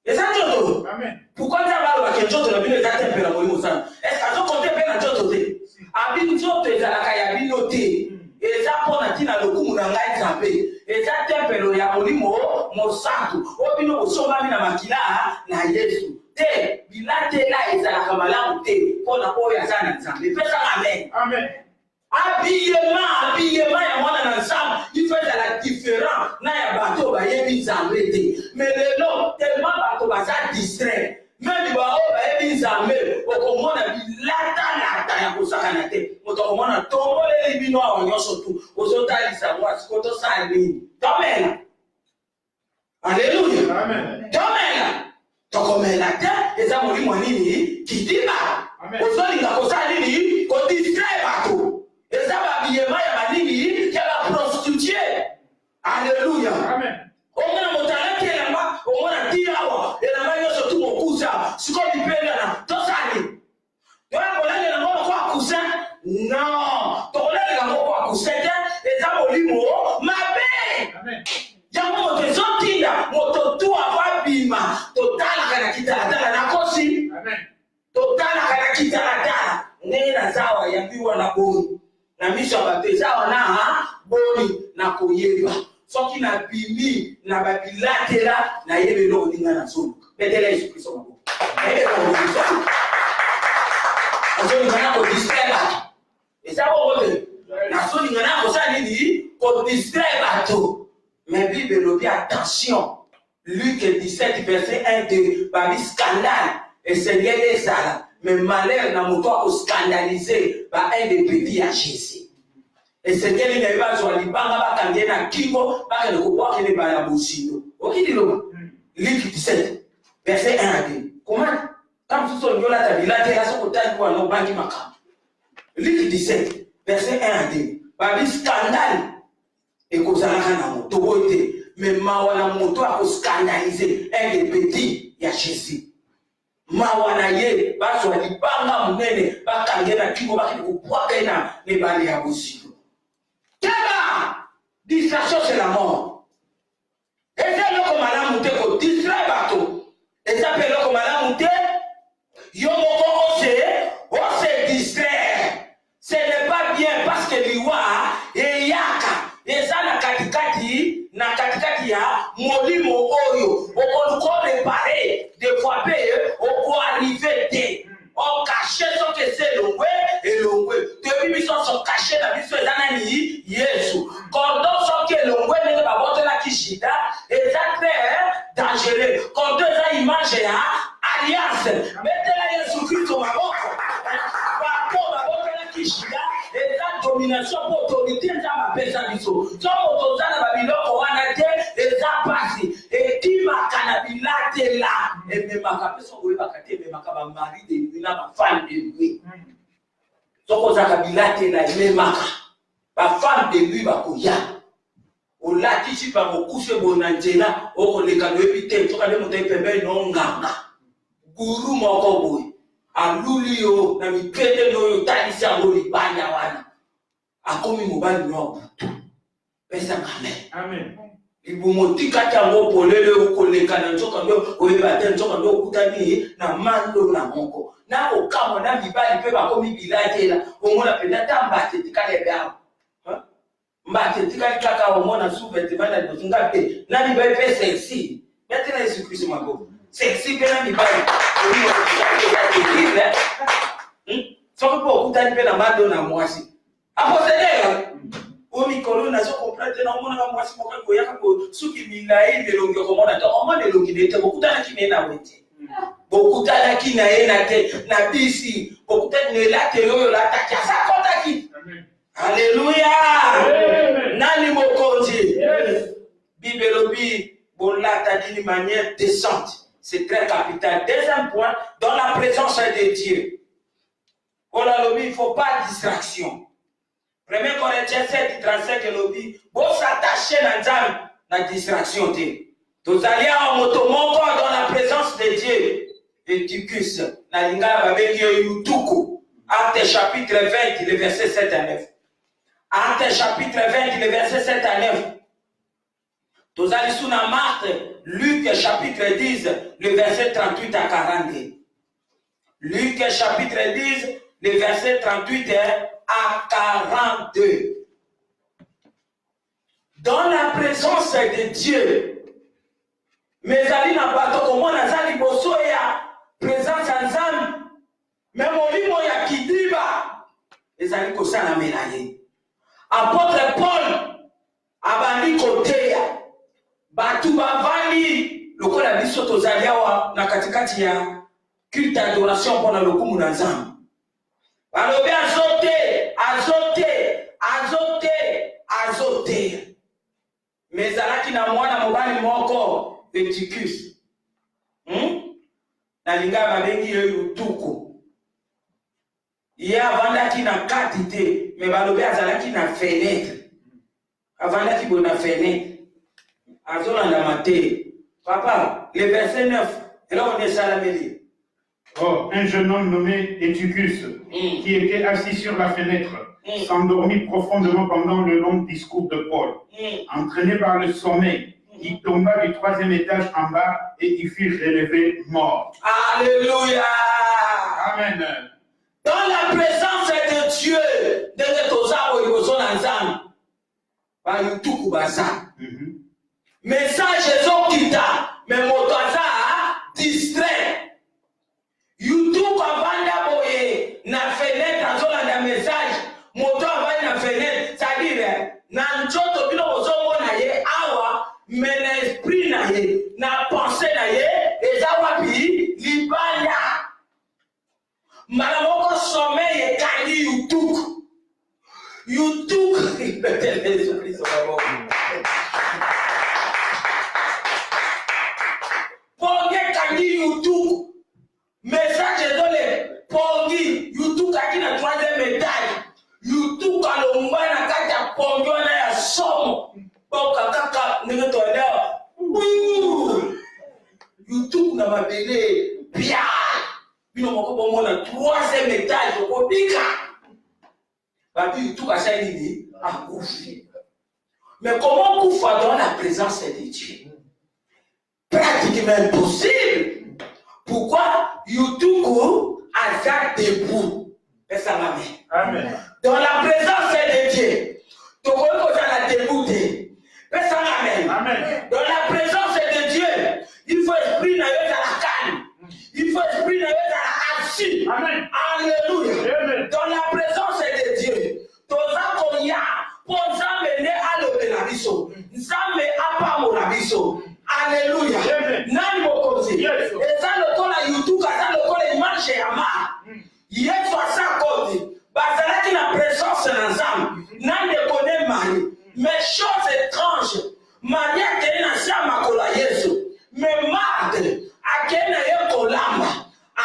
Eza njoto. Amen. Pourquoi nzambe alobaki njoto na bino eza tempelo ya molimo santo? Est-ce que azokonte mpe na njoto te? Abi njoto ezalaka ya bino te. Eza mpona ntina lokumu na ngai nzambe. Eza tempelo ya molimo mosantu oyo bino bosombami na makila na Yesu te bilatela ezalaka malamu te mpona oyo aza na nzambe. Pesaka amen. Amen. Habillema ya mwana na nzambe ifo ezala différent na ya bato bayebi nzambe te. Mais lelo tellement bato baza distrait même baoyo bayebi nzambe okomona bilatalata ya kosakana te. Moto akomona tomboleli bino awa nyonso tu ozotalisa mwasi kotosala nini. Tomela. Alléluia. Amen. Tomela. Tokomela te eza molimo nini kitima. Ozolinga kosala nini kodistrait bato. Eza babiyema ya manini ya baprostituée. Alléluia. Amen. Omona motalaki elamba omona tia awa elamba nyonso tu mokusa sikoyo bipelana tosali. Toya kolenge na ngoma kwa kusa. Non. Tokolenge na ngoma kwa kusa te eza molimo mabe. Amen. Yango moto ezotinda moto tu avabima totalaka na kitalatala nakosi. Amen. Totalaka na kitalatala ndenge nazawa yambiwa na boni na miso ya bato ezawa na boni na koyeba soki nabimi na babilatela nayeba eloko ndinga nazoluka betela Yesu Kristo maboko nazolinga na kodistrai bato eza bongo te nazolinga na kosala nini kodistrai bato. Mais Bible elobi attention. Luc 17 verset 1-2 babi scandale esengeli ezala mais malheur na moto akoscandalize ba un des petits ya Jésus. Esengeli na bazwa libanga bakange na kingo bakende kobwakele baya bosindo. Okili loba Luc 17 verset 1-2. Comment quand tu sors nyola ta bilate la sokotani kwa no bangi makambo. Luc 17 verset 1-2 babi scandale ekozalaka na moto boye te mais mawa na moto akoscandalize un des petits ya Jésus. Mawa na ye bazwa libanga munene bakange na kingo bakende kobwaka na nebale ya bosindo. Teba distraction c'est la mort. Eza eloko malamu te kodistrai bato. Eza mpe eloko malamu te yo moko ose distraire. Ce n'est pas bien parce que liwa eyaka eza na katikati ya molimo oyo okoluko repare des fois pe oko arriver te o caché soki eza elongwe toyebi biso so caché na biso eza nani Yesu cordon soki elongwe ndenge babotelaki shida eza très dangereux cordon eza image ya alliance metela Yesu Kristo maboko bato babotelaki shida eza domination pour autorité nzambe apesa biso soki tozala babiloko wana te eza pasi etimaka na bilatela ememaka mpe soki oyebaka te ememaka bamari de nuit na bafemme de nuit soki ozalaka bilatela ememaka bafemme de nuit bakoya olatisi bamokusu eboye na nzela okoleka noyebi te soki nde moto epembeni nonganga guru moko boye aluli yo na mipeteli oyo otalisi yango libanda wana akomi mobali no butu pesaka amen. Libumo tikati yango polele okoleka na nzoka ndo oyeba te nzoka ndo okutani na mando na moko na okamo na mibali mpe bakomi bilatela omona penda tambate tikale bya mbate tikali kaka omona sous-vêtement na dozinga te na mibali pe sexy metena Yesu Kristo maboko sexy pe na mibali oyo soki po okutani mpe na mando na mwasi aposedela omikolo nazo comprendre na omona mwasi moko koyaka ko suki milai melongi komona to omona elongi nete bokutana kine na wete bokutana kina ye na te na bisi bokutana ne la te oyo la ta kasa kota ki Alléluia. Nani mokonzi Bible lobi bolata d'une manière décente. C'est très capital. Deuxième point, dans la présence de Dieu. Il ne faut pas de distraction. 1 Corinthiens 7, 35, lobi, bon s'attacher dans la distraction. Tous allez en motomoko dans la présence de Leviticus, na lingala babengi yutuku. Acte chapitre 20, le verset 7 à 9. Acte chapitre 20, le verset 7 à 9. Tozali sous na Marc, Luc chapitre 10, le verset 38 à 42. Luc chapitre 10, le verset 38 à 42. Dans la présence de Dieu, mais ali na bato comment nazali boso ya présence ensemble, mais molimo ya kidiba ezali kosala menaye. Apôtre Paul abandi koteya batu bavandi lokola biso tozali awa na katikati ya culte adoration mpona lokumu na Nzambe. Balobi azote. Mezalaki na mwana mobali moko Leviticus. Na linga babengi yo yutuku. Ye avandaki na kati te, me balobi azalaki na fenêtre. Avandaki bo na fenêtre. Azolanda mate. Papa, le verset 9, et là on est salameli. Or, un jeune homme nommé Eutychus, qui était assis sur la fenêtre, s'endormit profondément pendant le long discours de Paul. Entraîné par le sommeil, il tomba du 3e étage en bas et il fut relevé mort. Alléluia. Amen. Dans la présence de Dieu, de Tozabo et Bozonanzan, par Yutuku Baza. Message Zokita, mais Motaza distrait. YouTube avanda boye na fenêtre azola na message moto avanda na fenêtre c'est-à-dire na njoto bilo ozomona ye awa mais na esprit na ye na pensée na ye eza wapi libanda mala moko sommeil ekali YouTube ponge kandi YouTube. Message désolé, Pongi, YouTube qui na 3e étage. YouTube alomba na kati ya Pongi na ya somo. Boka kaka ningeto leo. YouTube na mabele bia. Bino moko bomo na 3e étage ko bika. Babi YouTube a ça dit akufi. Mais comment kufa dans la présence de Dieu? Pratiquement impossible. Pourquoi Yutuku a debout? Amen. Dans la présence de Dieu, tu la débouter. Amen. Dans la présence de Dieu, il faut esprit dans la calme. Il faut esprit dans la assis. Amen. Alléluia. Amen. Dans la présence de Dieu, Tozakoya, pour Nzambe à l'Obelabiso, Nzambe à Pamolabiso. Alléluia. Nani mokozi. Eza lokola YouTube, eza lokola image ya ma. Yesu asa kote. Bazalaki na présence na Nzambe. Nande kone Marie. Mais chose étrange. Marie akeni na siama kola Yesu. Mais Marthe akeni na ye kolamba.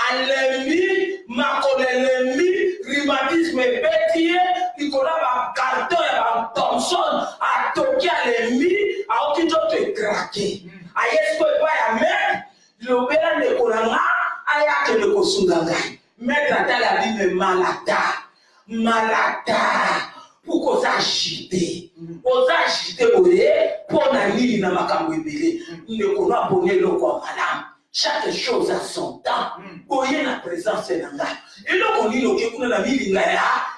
Alemi, makolelemi, rhumatisme bétier, Nicolas ba carton ya ba Thompson, a toki alemi, a okito te craquer. A yesko e pa ya mer, l'obéra ne kolanga, a yake ne kosunganga. Maître atala dit me malada, pour qu'on s'agite. On s'agite pour na nini na makambo ebele. Ne kona bonne lo kwa madame. Chaque chose a son temps. Boye na présence nanga. Et donc on dit que kuna na milinga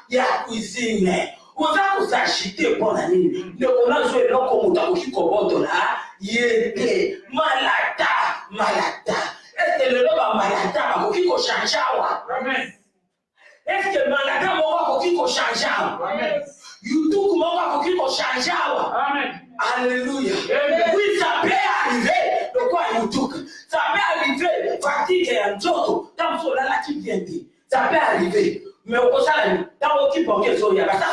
ya cuisine. Oza kozagite pour na nini. Ne kona zo eloko mutakoki koboto la yete malada. Est-ce que le loba malada bakoki ko changeawa? Amen. Est-ce que malada moko bakoki ko changeawa? Amen. YouTube moko bakoki ko changeawa? Amen. Alléluia. Amen. Oui, ça peut arriver. De quoi YouTube? Ça peut arriver. Fatigue et un joto. Tant que là qui vient dire. Ça peut arriver. Mais au contraire, tant qu'il peut y avoir, il y a pas ça.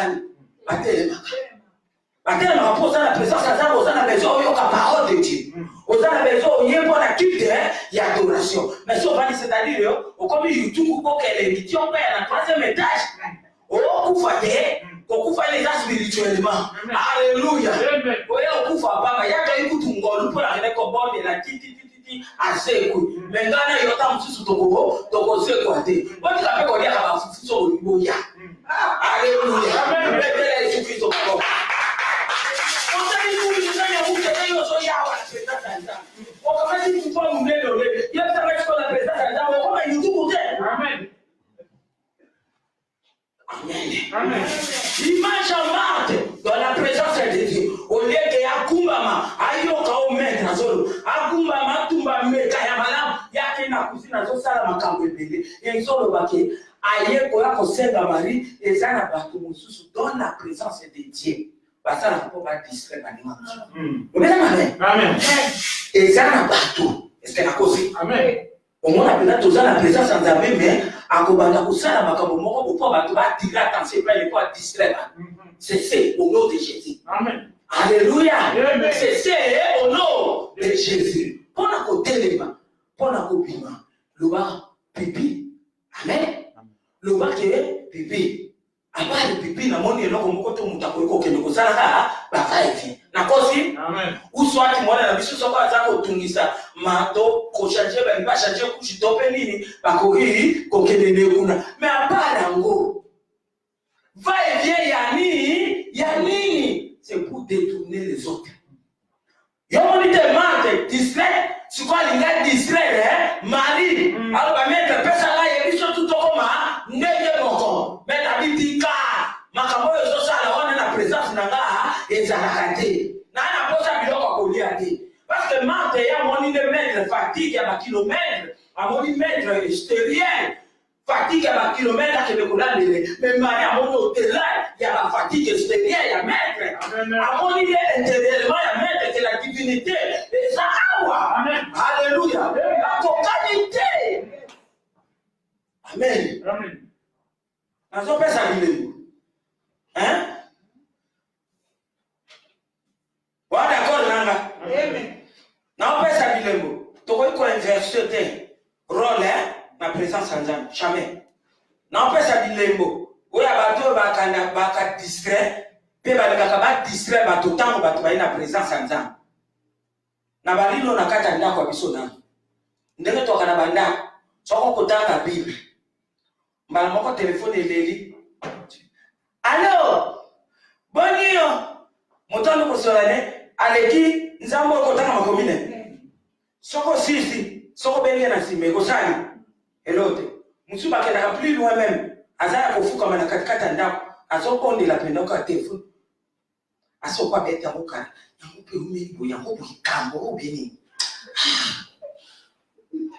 Maintenant, on pose la présence à ça, on a besoin de la parole de Dieu. On a besoin de la culte et l'adoration. Mais si on va dire, c'est-à-dire, comme YouTube, pour qu'elle est dit, on perd la 3e étage. On kufa les gens spirituellement. Alléluia. On kufa baba. Il y a quand il y a un pour la reine comme bon de la titi. tiki asekwe. Mengana yota msusu toko sekwa te. Wati kape kwa dia kaba fufuso uliboya. Alléluia. Amen. Bébé Jésus Christ au corps. On t'a dit nous nous allons vous aider au soya wa présence d'Anza. On va dire tu vas nous aider. Il y a ça va être la présence d'Anza. On comment il nous tout Amen. Amen. Amen. Image en Marthe dans la présence de Dieu. Au lieu que Akumbama, ayoka au maître na solo. Akumbama tumba meka ya malam yake na kusina zo sala makambo ebele. Et solo bake aye ko ya ko senga Marie ezana batu mususu dans la présence de Dieu. Basala ko ba distraire ba nima. Amen. Amen. Ezana batu. Est-ce que na kosi? Amen. Au moins la présence en Nzambe mais akobanda kusala makambo moko pour bato ba tirer attention pas les quoi distraire. C'est au nom de Jésus. Amen. Alléluia. C'est au nom de Jésus. Pona ko telema, pona ko bima. Loba pipi. Amen. Loba ke pipi. Abali pipi na moni eloko moko to mutako ko kende ko sala ka ba faiti. Na kosi? Amen. Uswati mwana na biso soko azako tungisa mato ko changer ba ba changer ku chitope nini ba ko ri ko kende ne kuna. Mais abala ngo. Va et vient yani, c'est pour détourner les autres. Yomoni te mante distrait, c'est quoi les gars distrait hein? Marie, alors va mettre personne là et biso tout koma ndenge moko. Mais la bitika makambo yo sala on na présence na nga ezalakate. Na na posa biloko ko lia te. Parce que mante ya moni de mettre fatigue à kilomètres, à moni mettre extérieur. Fatigue à kilomètres que le coulage mais Marie a mon hôtel là il y a la fatigue extérieure il y a maître à mon idée intérieurement il y a maître c'est la divinité et ça amen alléluia la totalité amen amen nazo pesa bilembo hein wa d'accord nanga amen na pesa bilembo to ko inverser rôle hein na présence en Nzambe jamais na pesa bilembo oya bato bakanda baka distrait pe baleka ba distrait bato tango bato ba ina présence en Nzambe na balilo na kata ndako biso na ndenge to kana banda soko kotanga bible mbala moko telefone eleli allo bonio motano ko solane aleki Nzambe ko tanga makomine soko sisi soko benye na sime ko sani elote musuba kena plus loin même azaya kofuka mana katikata ndako azokonde la penda ka telefone asokwa beta mukana yangope umebo yangope kambo obeni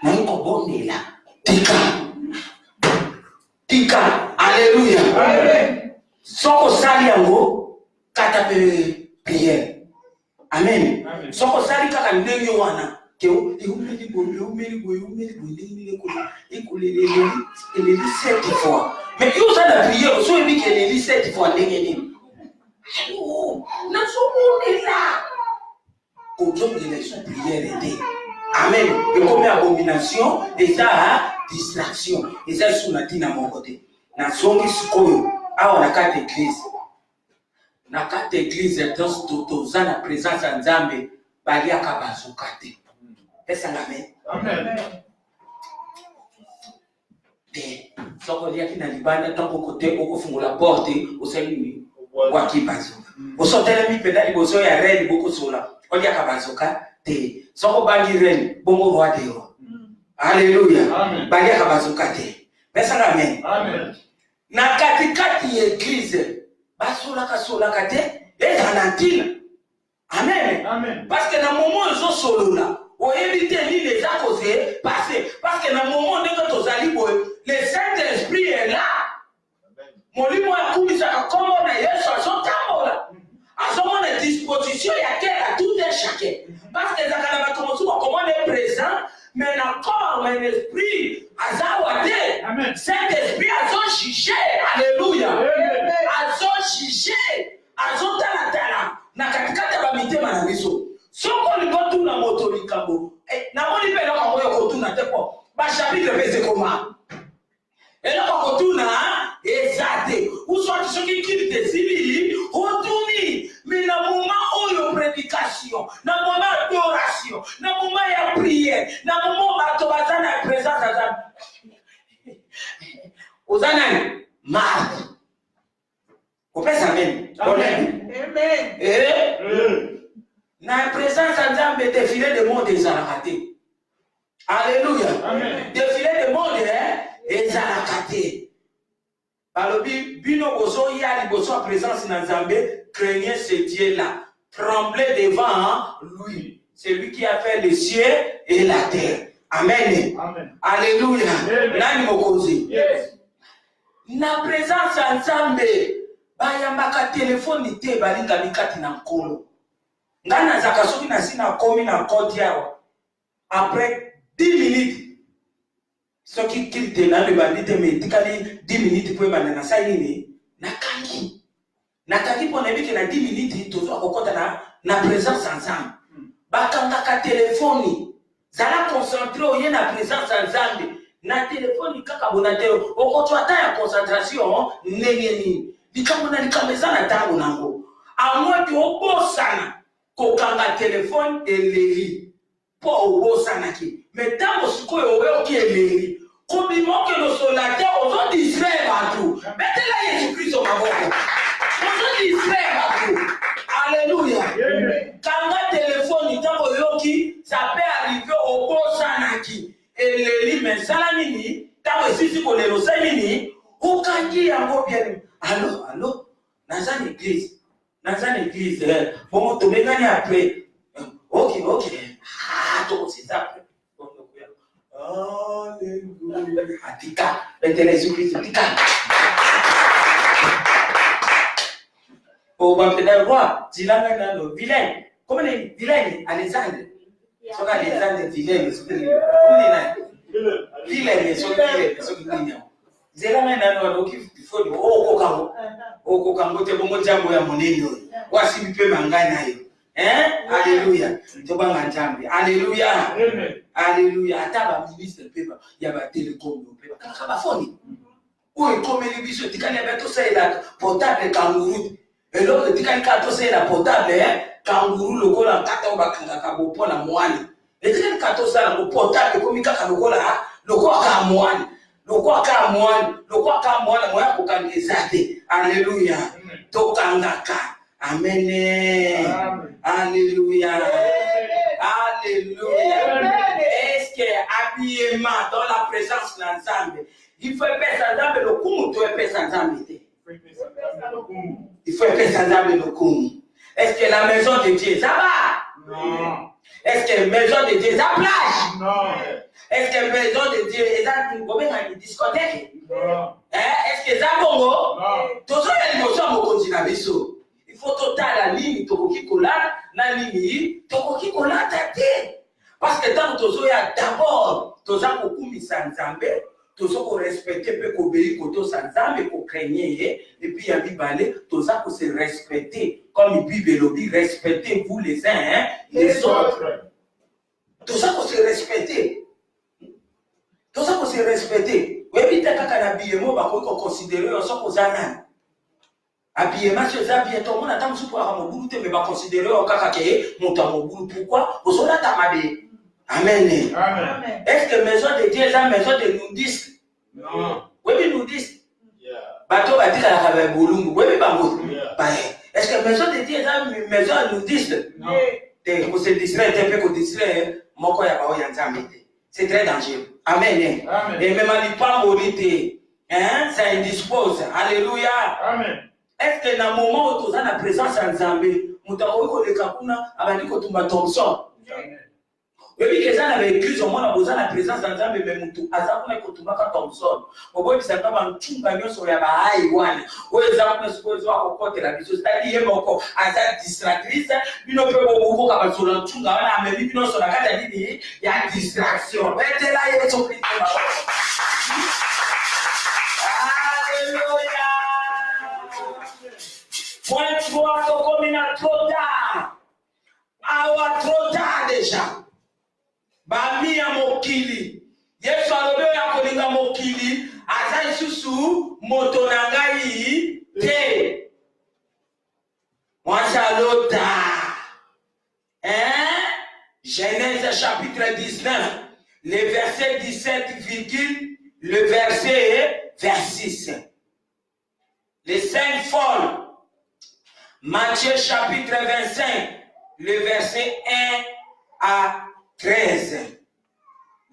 na iko bondela tika alléluia amen soko sali yango kata pe prière amen soko sali kaka ndenge wana que il 7 fois. Mais il a la prière, il dit qu'il est 7 fois. Non, nous là. Aujourd'hui, il est prière aidée. Amen. Et comme abomination, et ça, distraction. Et ça, sous la dîne à mon côté. Na songi sikoyo, a on a 4 églises. Na 4 églises, dans la présence en Nzambe, balia kabazukate. Amen. Te soko lia kina libanda tango kote oko fungula porte osali wa kibazo. Osotela mi pedali bozo ya reni boko sola. Olia kabazoka te soko bangi reni bongo roi de roi. Alléluia. Balia kabazoka te. Pesa amen. Amen. Na katikati église basola kasola kate ezanatina. Amen. Amen. Parce que na moment zo solola o éviter ni les a causé passer parce que dans le moment de notre zalibo le Saint-Esprit est là. Mon limo a kumisa comme on a yesu azotambola azomona disposition ya kera tout un chacun parce que zakana ba commencer comment est présent mais na corps mais l'esprit azawade amen Saint-Esprit azochiché alléluia azochiché azotala na katikati ba mitema na biso soko libotu na moto likambo na moni pe na moyo kotuna tepo ba chapitre pese koma ela kotuna ezate uswati soki kiti sibili otuni mais na moment oyo prédication na moment adoration d'adoration, na moment ya prière, na moment bato bazana ya présence azana. Ozana marre. Opesa amen. Amen. Na présence azambe défilé de monde ezalakate. Alléluia. Amen. Défilé de monde ezalakate. Balobi bino bozo ya liboso en présence na Nzambe, craignez ce Dieu-là, tremblez devant lui. C'est lui qui a fait les cieux et la terre. Amen. Amen. Alléluia. Amen. Nani mokozi? Yes. Na présence ya Nzambe, bayambaka telefone te balinga mikati na nkolo. Ngana zaka soki na sina komi na kodi yawa. Après 10 minutes, soki kilite na le bandite me tikali 10 minutes pour bana na saini nakangi pour nebiki na 10 minutes tozo akokota na présence ensemble. Bakanga ka telefoni zala concentré oye na présence ensemble na telefoni kaka bonatero okoto ata ya concentration nengeni likamona likamezana tango nango amwati obosana kokanga telefoni eleri po obosana ki metango sikoyo oyoki eleri compliment que le soldat aux distraire partout. Mettez-la Jésus-Christ au maboko. Aux distraire partout. Alléluia. Quand le téléphone tango yoki, ça peut arriver au bon sanaki. Et les lits, mais salamini, tango sisi ko lelo samini, ukangi yango bien. Allô, dans une église. Bon, tu me gagnes après. Ok. Ah, donc c'est ça. Alléluia. Atika, mettez-la Jésus-Christ, atika. Oh, bah, peut-être voir, Dilanga Nano, vilain. Comment les vilains, Alexandre? Soit Alexandre, vilain, mais c'est vilain, mais c'est vilain. Zilanga Nano, il faut dire, oh, Kokango, t'es bon, Jambo, ya monene, wasi bipe mangana yo. Alléluia. Tobanga Nzambe. Alléluia. Alléluia. Ataba ministre pepa ya ba télécom pepa. Kaka ba foni. Oye komeli biso tikali ya beto sela portable kanguru. Elo tikali ka to sela portable kanguru lokola kata ba kanga ka bopo na mwani. Tikali ka to sela bo portable komi kaka lokola ka mwani. Lokola ka mwani moya ko kangezate. Alléluia. Tokangaka. Amen. Alléluia. Alléluia. Est-ce que habillement dans la présence de l'ensemble, il faut faire ensemble le coup, tu es fait ensemble. Il faut faire ensemble le coup. Est-ce que la maison de Dieu, ça va? Non. Est-ce que la maison de Dieu, ça plage? Non. Est-ce que la maison de Dieu, ça une discothèque? Non. Est-ce que ça bongo? Non. Tout ça, il y a une motion au continent. Il faut total nini tokoki kolata na nini tokoki kolata te parce que tant tozo ya d'abord toza kokumisa Nzambe tozo ko respecter pe ko obéir koto Nzambe ko craigner et puis ya bibale toza ko se respecter comme Bible lobi respectez vous les uns les autres toza ko se respecter webi ta kaka na biemo ba ko considérer on so ko zana habillement sur ça bien tout le monde attend sur pour amobulu te mais va considérer au kaka ke monta mobulu pourquoi au sola tamabe amen. Amen. Est-ce que maison de Dieu est la maison de nudistes? Non. Oui nudistes bateau va dire à la bolungu oui bango est-ce que maison de Dieu est la maison nudiste? Non. Te ko se distraire te pe ko distraire moko ya ba ya Nzambe. C'est très dangereux. Amen. Amen. Et même ali pas morite ça indispose. Alléluia. Amen. Est-ce que dans le moment où tu as la présence en Zambie, tu as vu que Kapuna a dit que tu m'as Thompson? Oui, que ça avait écrit au moins besoin la présence en Zambie, mais tu as vu que tu m'as Thompson. Au bout de ça, tu as un bagnon sur la bahaï, ou exemple, ce que tu as rencontré la vision, c'est-à-dire encore à sa distractrice, il ne peut pas beaucoup comme sur le tchunga, mais il ne sur la carte, il y a distraction. Mais tu es là, il y a son prix. Alléluia. Point 3, comme il a trop tard. Awa trop tard déjà. Bami ya mokili. Yesu alobe ya kolinga mokili. Aza isusu moto na ngai te. Mwasa lota. Genèse chapitre 19, le verset 17, le verset 26. Les 5 folles. Matthieu chapitre 25, le verset 1 à 13.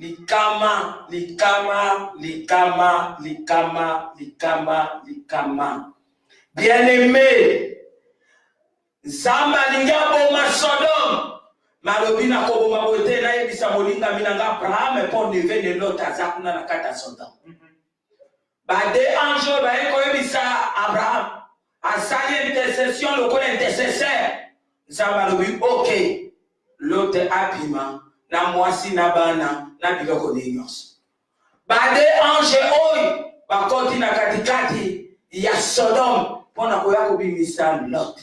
Likama, likama, likama, likama, likama, likama. Bien-aimé, Zamba lingabo Sodome. Malobina kobo mabote na yebisa molinga minanga Abraham pour neve ne lot azakuna na kata Sodome. Bade anjo ba eko yebisa Abraham asali intercession lokola intercesseur. Zamba lobi OK. Lote abima na mwasi na bana na biloko nyonso. Bade ange oy bakoti na katikati ya Sodome pona koya kobimisa Lot.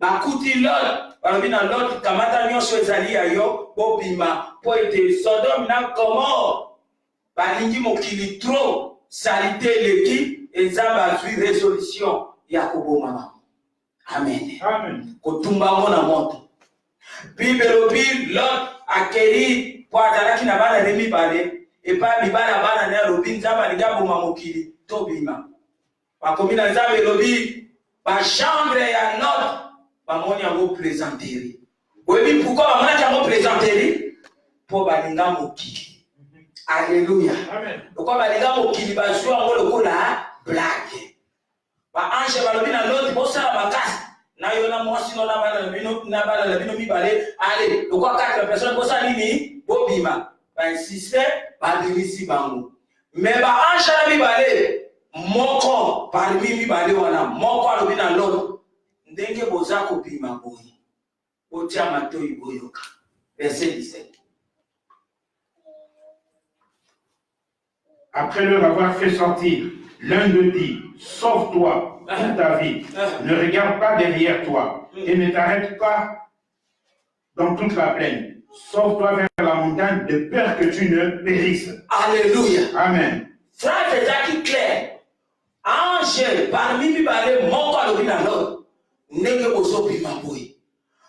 Bakuti Lot, balobina Lot kamata nyonso ezali ya yo bobima po ete Sodome na Gomorrhe balingi mokili trop salite leki ezaba azwi résolution ya koboma bango. Amen. Amen. Kotumba mona moto. Bible lobi Lot akeri po azalaki na bana remi bale epa mibala bana na lobi nzamba ligaboma mokili tobima. Bakomi na nzambe lobi ba chambre ya Lot bamoni yango plaisanterie. Webi pourquoi bamoni yango plaisanterie? Po balinga mokili. Alléluia. Amen. Pourquoi balinga mokili bazwa yango lokola blague. Ba ange balobi na Lot bosala makasi. Na yo na mwasi no na bana bino mibale. Allez, pourquoi 4 personnes bosala nini? Bobima. Ba insiste ba dilisi bango. Mais ba ange na mibale moko parmi mibale wana moko alobi na Lot ndenge boza kopima boyi otia matoi boyoka. Verset 17. Après leur avoir fait sortir, l'un d'eux dit, sauve-toi toute ta vie, ne regarde pas derrière toi et ne t'arrête pas dans toute la plaine. Sauve-toi vers la montagne de peur que tu ne périsses. Alléluia. Amen. Phrase est claire. Ange parmi mibale moko alobi na Lot ndenge bozopima boyi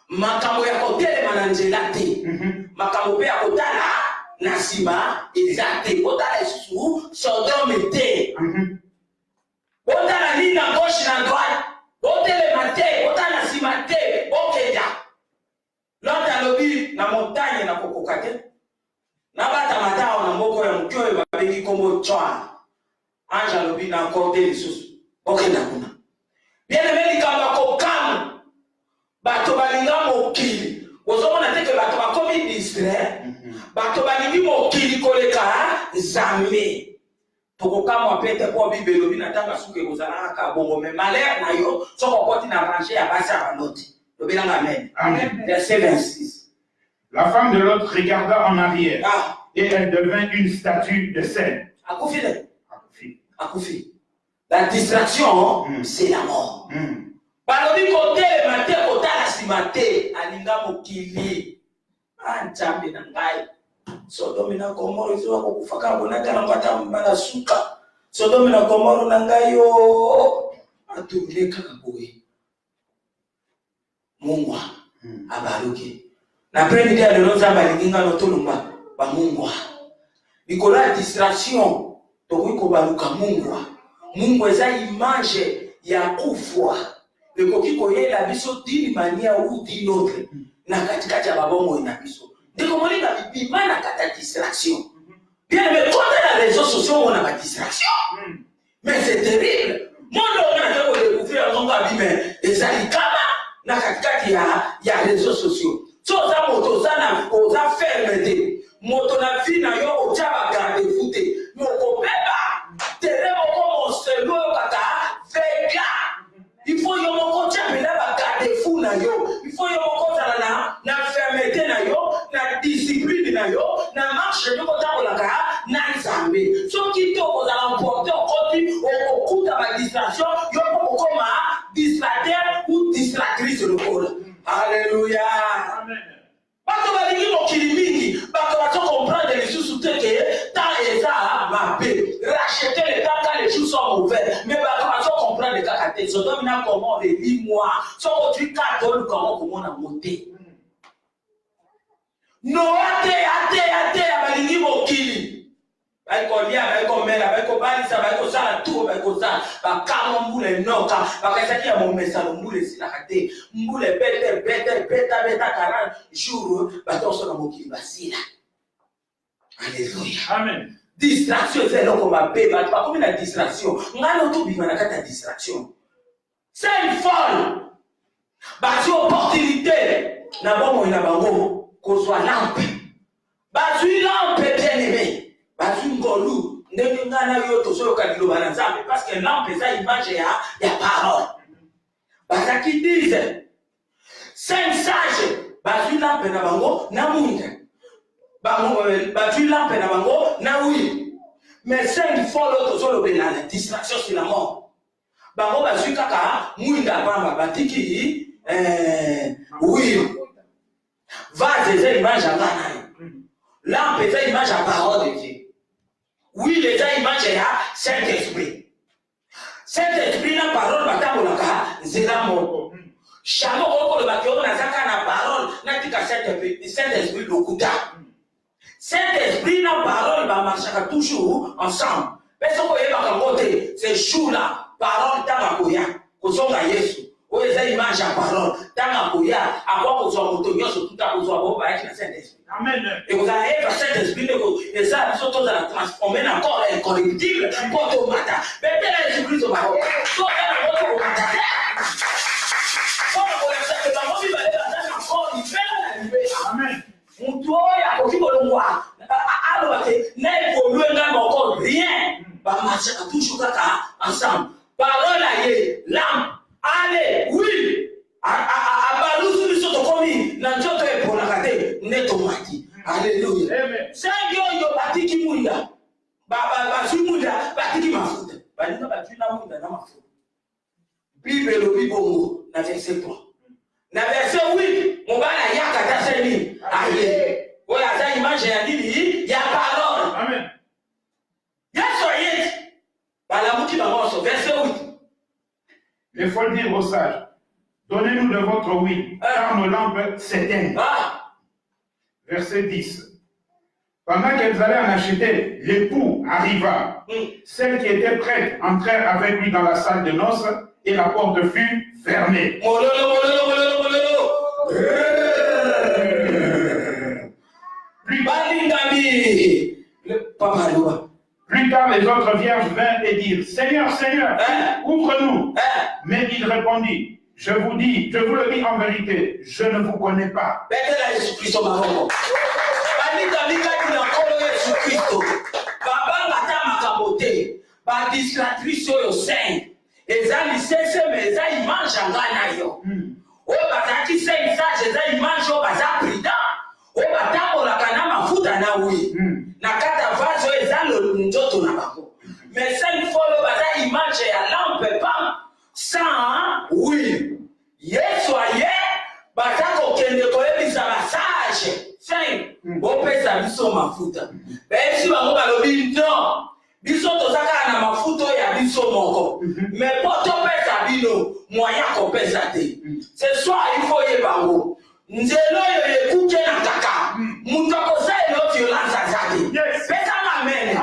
makambo ya kotelema na nzela te makambo pe ya kotala na nsima eza te kotala lisusu Sodome te kotala nini na gauche na droite kotelema te kotala na nsima te okenda Lot alobi na montagne na kokoka te na bata matao na moko ya mokio oyo babengi kombo John. Ange alobi na kote lisusu okenda kuna. Bien-aimé likambo kokamu bato balinga mokili ozomona te ke bato bakomi distrait bato balingi mokili koleka Nzambe tokokamwa pete po Bible elobi na tanga suke kozala kaka bongo me malheur na yo soko okoti na range ya basi ya baloti lobelanga amen. Amen. Verset 26. La femme de l'autre regarda en arrière et elle devint une statue de sel. Akufi. La distraction, c'est la mort. Balobi kote mate kotala simate alinga mokili. Nzambe na ngai. Sodome na Gomorrhe izo kokufaka bonaka na mbata mbala suka. Sodome na Gomorrhe na ngai yo atuleka kaka boye. Mungwa abaruki. Na premier dia de Nzambe alinga no tolumba ba mungwa. Nikola distraction toko baluka mungwa. Mungu eza image ya kufwa. Lekoki koyela biso dini mania ou dini autre. Na katikati ya babongo ina biso. Ndeko molinga bibima na kata distraction. Bien mais quand les réseaux sociaux on a pas distraction. Mais c'est terrible. Mondo on a teko découvrir ngo abime ezali kama na katikati ya réseaux sociaux. So za moto sana oza fermeté. Moto na vie na yo otia ba garde fouté. Moko beba tere moko monselo kaka vega. Il faut yo moko tia mela ba garde fou na yo. Il faut yo moko tala na fermeté na yo, na discipline na yo, na marche yo kota kolaka na Nzambe. So ki to ko za emporter okoti okuta ba distraction yo moko koma distracteur ou distractrice le col. Alléluia. Amen. Bato balingi mokili mingi, bato bato comprendre les sous teke, tant eza mabe, racheter les temps quand les choses sont mauvais, mais bato bato comprendre les cas te, Sodome na comment les 10 mois, so tu 4 comment na monter. No ate abalingi mokili. Baikolia, baikomela, baikobalisa, baikosala tout, baikosala, bakamo mbule noka, bakasaki ya momesa mbule silakate, mbule beta 40 jours, batoso na mokili basila. Alléluia. Amen. Distraction c'est là qu'on m'appelle, pas comme une distraction. Ngalo tout bima na kata distraction. C'est une folle. Basi opportunité na bomo ina bango ko soit lampe. Basi lampe bien aimé. Basi ngolu ndenge ngana yo to so ka dilo bana nzambe parce que lampe ça image ya parole. Basi qui disent cinq sages basi lampe na bango na munde. Basi lampe na bango na oui. Mais cinq fois l'autre sur le bénin, la distraction sur la mort. Bango basi kaka muinda bamba batiki oui. Vase c'est image à l'âne. Lampe c'est image à parole de Dieu. Oui, les images à Saint-Esprit. Saint-Esprit la parole batabolaka zera moko. Chamo oko le bakio na zaka na parole na tika Saint-Esprit lokuta. Saint-Esprit la parole va marcher toujours ensemble. Personne ne va raconter ces jours-là, parole tamakoya, kozonga Yesu. O eza image à parole, tamakoya, à quoi kozonga motonyo sur tout à kozonga boba avec la Saint-Esprit. Amen. Et vous avez le Saint-Esprit, et ça, nous sommes dans la transformer encore incorruptible pour tout matin. Mais tel est Jésus-Christ au Maroc. Tout est dans votre matin. Amen. Mtu oya okibolongwa alobate na évoluer ngamba encore rien ba marcher toujours kaka ensemble parole aye lampe allez oui abalusu biso to komi na njoto epona kate neto mati alléluia Amen. sangi oyo batiki munda ba munda batiki mafuta balinga batuna munda na mafuta Bible lo bibongo na verset 3 na verset 8 mobala yaka taseni aye oya za image ya nini ya parole Amen. Yesu ayeti balamuki bango verset 8 Il faut dire aux sages, donnez-nous de votre huile, car nos lampes s'éteignent. Verset 10. Pendant qu'elles allaient en acheter, l'époux arriva. Celles qui étaient prêtes entrèrent avec lui dans la salle de noces et la porte fut fermée. Plus tard, les autres vierges vinrent et dirent, Seigneur, Seigneur, ouvre-nous. Mais il répondit, je vous le dis en vérité, je ne vous connais pas. Nakata vaso ezalo njoto na bango. Mais ça il faut le basa image ya lampe pam sans oui. Yesu aye batako kende ko ebisa basage. Saint opesa biso mafuta. Besi bango balobi non. Biso tozaka na mafuta ya biso moko. Mais poto pesa bino moyen ko pesa te. Ce soir il faut yebango. Nzelo yo ekuke na kaka. Mutako sa yo violence azaki. Pesa amen.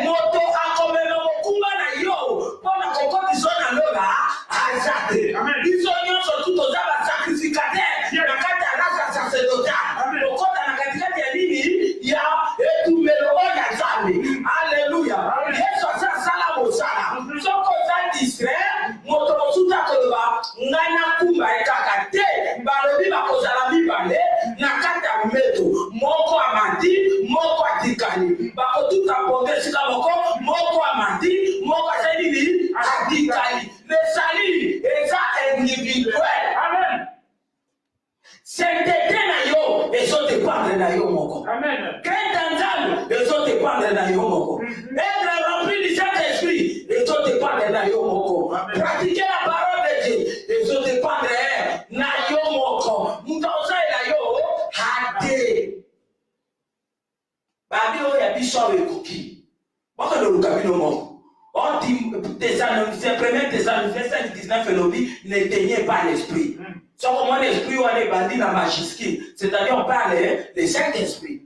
Moto akomela mokumba na yo. Pona kokoti zona loba azate. Biso nyonso tuto zaba sacrificateur. Na kata rasa sacerdotal. Lokota na katikati ya nini ya etumelo oya zambi. Alléluia. Yesu asa sala mosala. Soko za distrait moto mosuta koloba ngana kumba ekaka te. Balobi bakozala mibale na kata meto moko amandi moko atikali bakotuka ponde sika moko amandi moko azali atikali le salut eza individuel. Amen. Sainteté na yo ezo dépendre na yo moko. Amen. Crainte nzambe ezo dépendre na yo moko. Être rempli du Saint-Esprit ezo dépendre na yo moko. Pratiquer la parole de Dieu ezo dépendre na yo moko. Mutaosa na yo hate. Babi oya biso ekoki. Bako do lukabino moko. On dit Thessaloniciens 1 Thessaloniciens 5:19 elobi n'éteignez pas l'esprit. Sans comment l'esprit ou un bandit dans magisque, c'est-à-dire on parle des Saint-Esprit.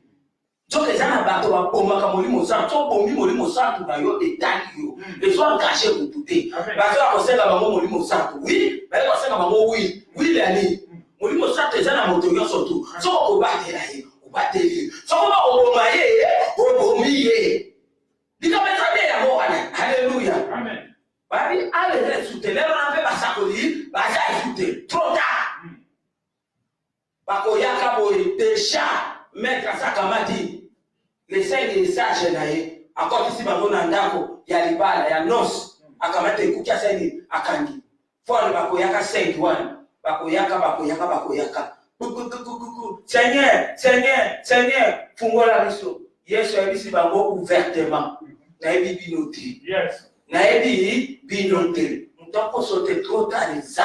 Donc les gens à bateau à bomba comme molimo sang, soit bombi molimo sang tout d'ailleurs et talio. Et soit caché pour tout et. Parce que on sait que maman molimo sang, oui, mais on sait que maman oui, oui l'année. Molimo sang les gens à motoyon surtout. Soit on battre là, on battre lui. Soit on va bombayer, on bombier. Dis comme ça bien l'amour, alléluia. Amen. Babi, allez soutenir, on a fait ça pour lui, bah ça écouter. Trop tard. Bakoyaka boy déjà mettre ça kamati. Les 5 des sages naïe, encore ici, bango nandako, ya libala, ya nos, akamate kukia seni, akangi. Fwa bakoyaka 5 one, bakoyaka. Seigneur, fungola biso. Yesu ebisi bango ouvertement. Naebi binote. Yes. Naebi binote. Mutako sote trop tard eza.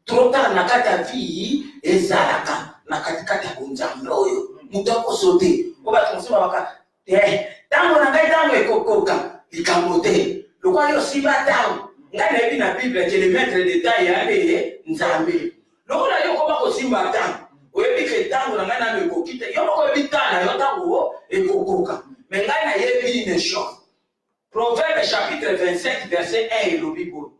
Trop tard nakata vie ezalaka. Nakatikata bonzambe oyo. Mutako sote. Oba tumusema waka. Tango na ngai tango ekokoka. Likamote. Lokwa yo simba tango. Ngai naebi na Bible que le maître de taille yale nzambe. Lokwa yo koba ko simba tango. Oyebi ke tango na ngai na mekokite. Yo moko ebi tana yo tango ekokoka. Mais ngai na yebi une chose. Proverbe chapitre 25 verset 1 elobi boye.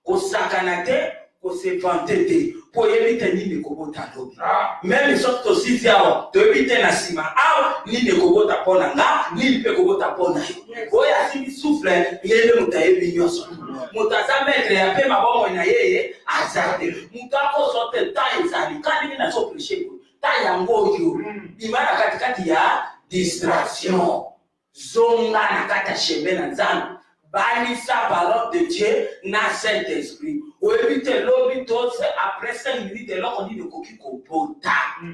Kosakana te, kosevante te. Po yebi te nini kobota lobi. Même soki tosisi awa, toyebi te na sima awa nini kobota pona nga, nini pe kobota pona yo. Oyo asimbi souffle, yebe muta yebi nyonso. Muta za maître ya pe mabongo na yeye azate. Muta ko sote ta ezali. Kani na so prêcher ko. Ta yango yo. Imana katikati ya distraction. Zonga na kata chemin na nzambe. Bani sa parole de Dieu na Saint-Esprit. Ou éviter l'obito, c'est après 5 minutes, là on dit de coquille kopota.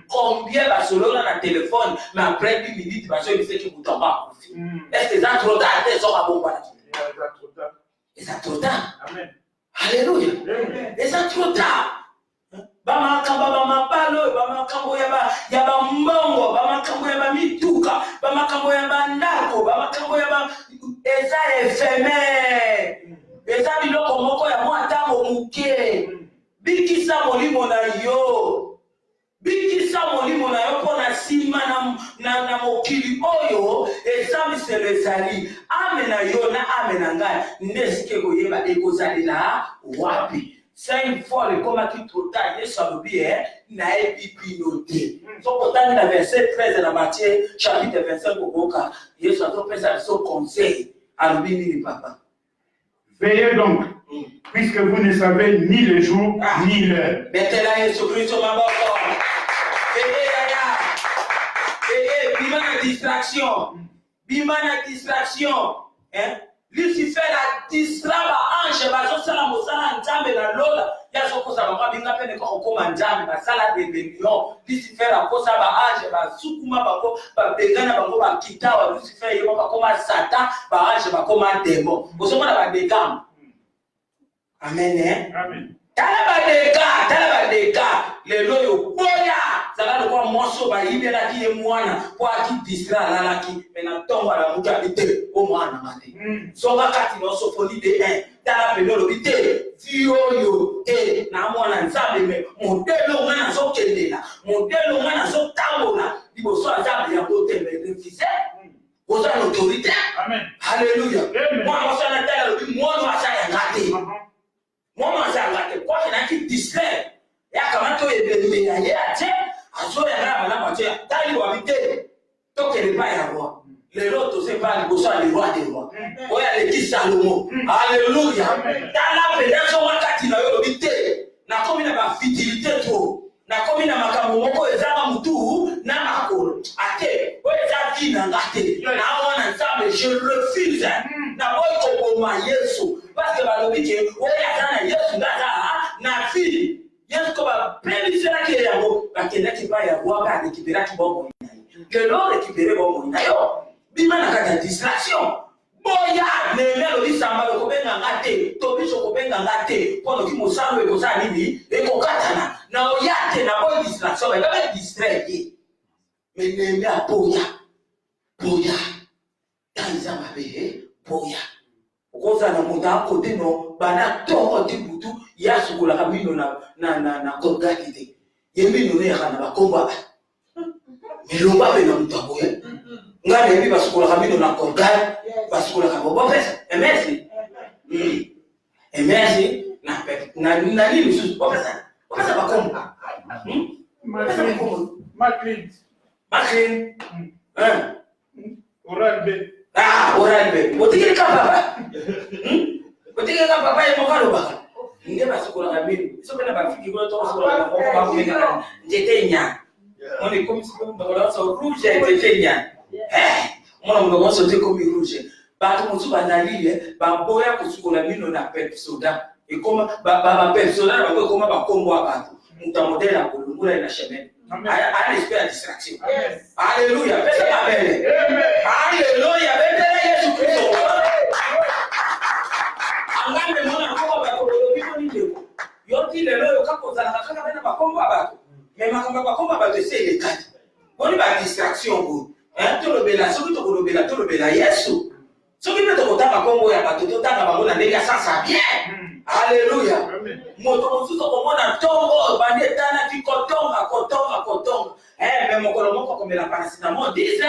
Combien va se dans le téléphone, mais après 10 minutes, va se dire que vous tombez pas. Est-ce que ça trop tard? Ils sont à bon point. Et ça trop tard. Amen. Alléluia. Et ça trop tard. Bamakamba bamapalo, bamakambo yaba mbongo, bamakambo yaba mituka, bamakambo yaba ndako, bamakambo yaba eza éphémère. Eza biloko moko ya mwa ntango muke. Bikisa molimo na yo. Bikisa molimo na yo pona sima na mokili oyo eza miselo ezali. Ame na yo na ame na ngai ndesike koyeba ekozalila wapi. 5 fois le coma qui trop tard, Yesu alobi na epipinote. So potani na verset 13 na Matthieu chapitre 25 kokoka, Yesu atopesa so conseil alobi nini papa. Veillez donc, puisque vous ne savez ni le jour ni l'heure. Betela Yesu Kristo maboko. Veillez, bimana distraction. Bimana distraction. Lucifer a distrait ange bazosala mosala nzambe na lola yazokosa bango binga pene ko koma nzambe basala de millions. Lucifer a kosa ba ange basukuma bango babengana bango bakitawa. Lucifer yebo bakoma satan ba ange bakoma démon. Bosomona ba dégâts. Amen. Amen. Tala ba dégâts lelo yo boya zala ko moso ba yibela ki mwana kwa ki distrait lalaki mena tonga la muta bite o mwana mate. Songa kati no sofoni de 1 tala pelolo bite vioyo na mwana nzambe me modelo ngana so kendela modelo ngana so tambola liboso nzambe ya kote me refise oza l'autorité. Amen. Alléluia. Moi ça na tala lobi mwana asaya ngate mwana asaya ngate kwa na ki distrait ya kama to ebelime ya yate azo ya na bana mache tali wa bite to kele pa ya roi. Les autres, c'est pas le bossa des rois des rois. Oui, les qui Salomon. Alléluia. Dans la pédation, on a katina yo bité. Na komi na ba fidelité trop. Na komi na makambo moko ezama mutu na makolo. Ate, o eza vina ngate. Na wana nzambe je refuse. Na boy ko ma Yesu. Parce que ba lobike, o ya kana Yesu ngata na fili. Yesu ko ba prévision na ke yango, ba kenda ki ba ya roi ba récupérer ki bon. Que l'on récupérer bon yo. Bimana kata distraction. Boya nemelo lisamba lokobenga ngate, tobiso kobenga ngate, pono ki mosalo e kosa nini, e kokatana. Na oyate na boy distraction, e ba distraire. Mais nemela boya. Boya. Tanza mabe boya. oza na moto akote no bana toko ti butu ya sukola kamino na kogaki te yemino ne ya na bakomba milomba pe na mutabo ya ngana yebi basukola kamino na kogaki basukola kabobo pesa emesi emesi na nini susu pesa bakomba Maclean Oral B. Oral B. Otikiri ka papa. Otikiri ka papa ye mokalo baka. Nge basikola kamino. So bena bafiki ko to so la ko ba ko njete nya. On est comme si on doit so rouge njete nya. Mwana mdogo so te comme rouge. Ba to mutu banalile ba boya kusikola mino na pep soda. E koma ba pep soda ba ko koma ba kombo abantu. Mutamodela kulungula ina shemeni. Amen. Espera distraction. Yes. Alléluia. Pesa la belle. Alléluia. Bendera Yesu Kristo. Angambe mwana kwa bako biko ni leo. Yoti lelo yokapo za kaka bena bakomba bako. Mema kamba bakomba ba tese ile kati. Boni ba distraction go. Tolobela soki tolobela Yesu. Soki peto kotaka kombo ya bato totaka bango na ndenge sasa bien. Alléluia. Moto mosusu komona tongo bande tana ki kotonga. Mais mon colombo comme la paracetamol 10 ans.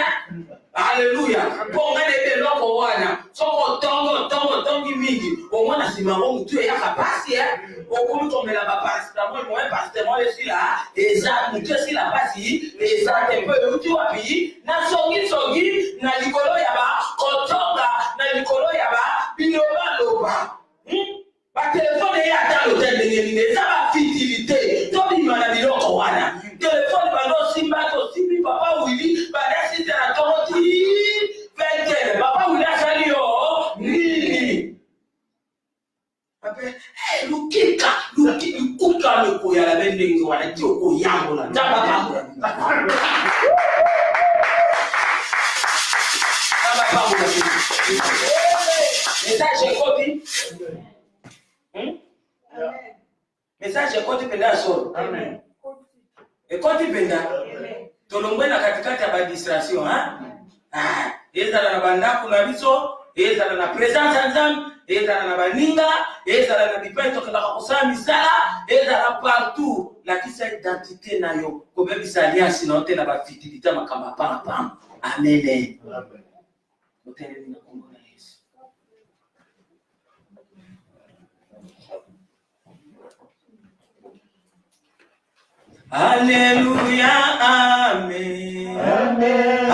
Alléluia. Pour ngane loko wana. Soko tongo mingi. Au moins na simango tu ya kapasi au comme comme la paracetamol moi paracetamol est là. Exact, tu es la basi, exact un peu tu wapi. Na songi na likolo ya ba kotonga na likolo ya ba biloba. Ba téléphone ya dans l'hôtel de ça va fitilité. To bi mana biloko wana. Téléphone bando simba to simbi papa Willy bada sita na toti vete papa Willy asali yo nini ape lukika le ko ya la bendingi wana ti ko yango na taba pango message copy message copy penda solo amen. Et quand tu pendas, tu l'embêtes na katikati ya distraction, ezala na banda kuna biso, ezala na présence nzambe, ezala na baninga, ezala na bipeto kala kusala misala, ezala partout. La kisa identité na yo, ko bebisa alliance na ote na ba fidelité makamba pam. Amen. Amen. Alléluia, amen. Amen.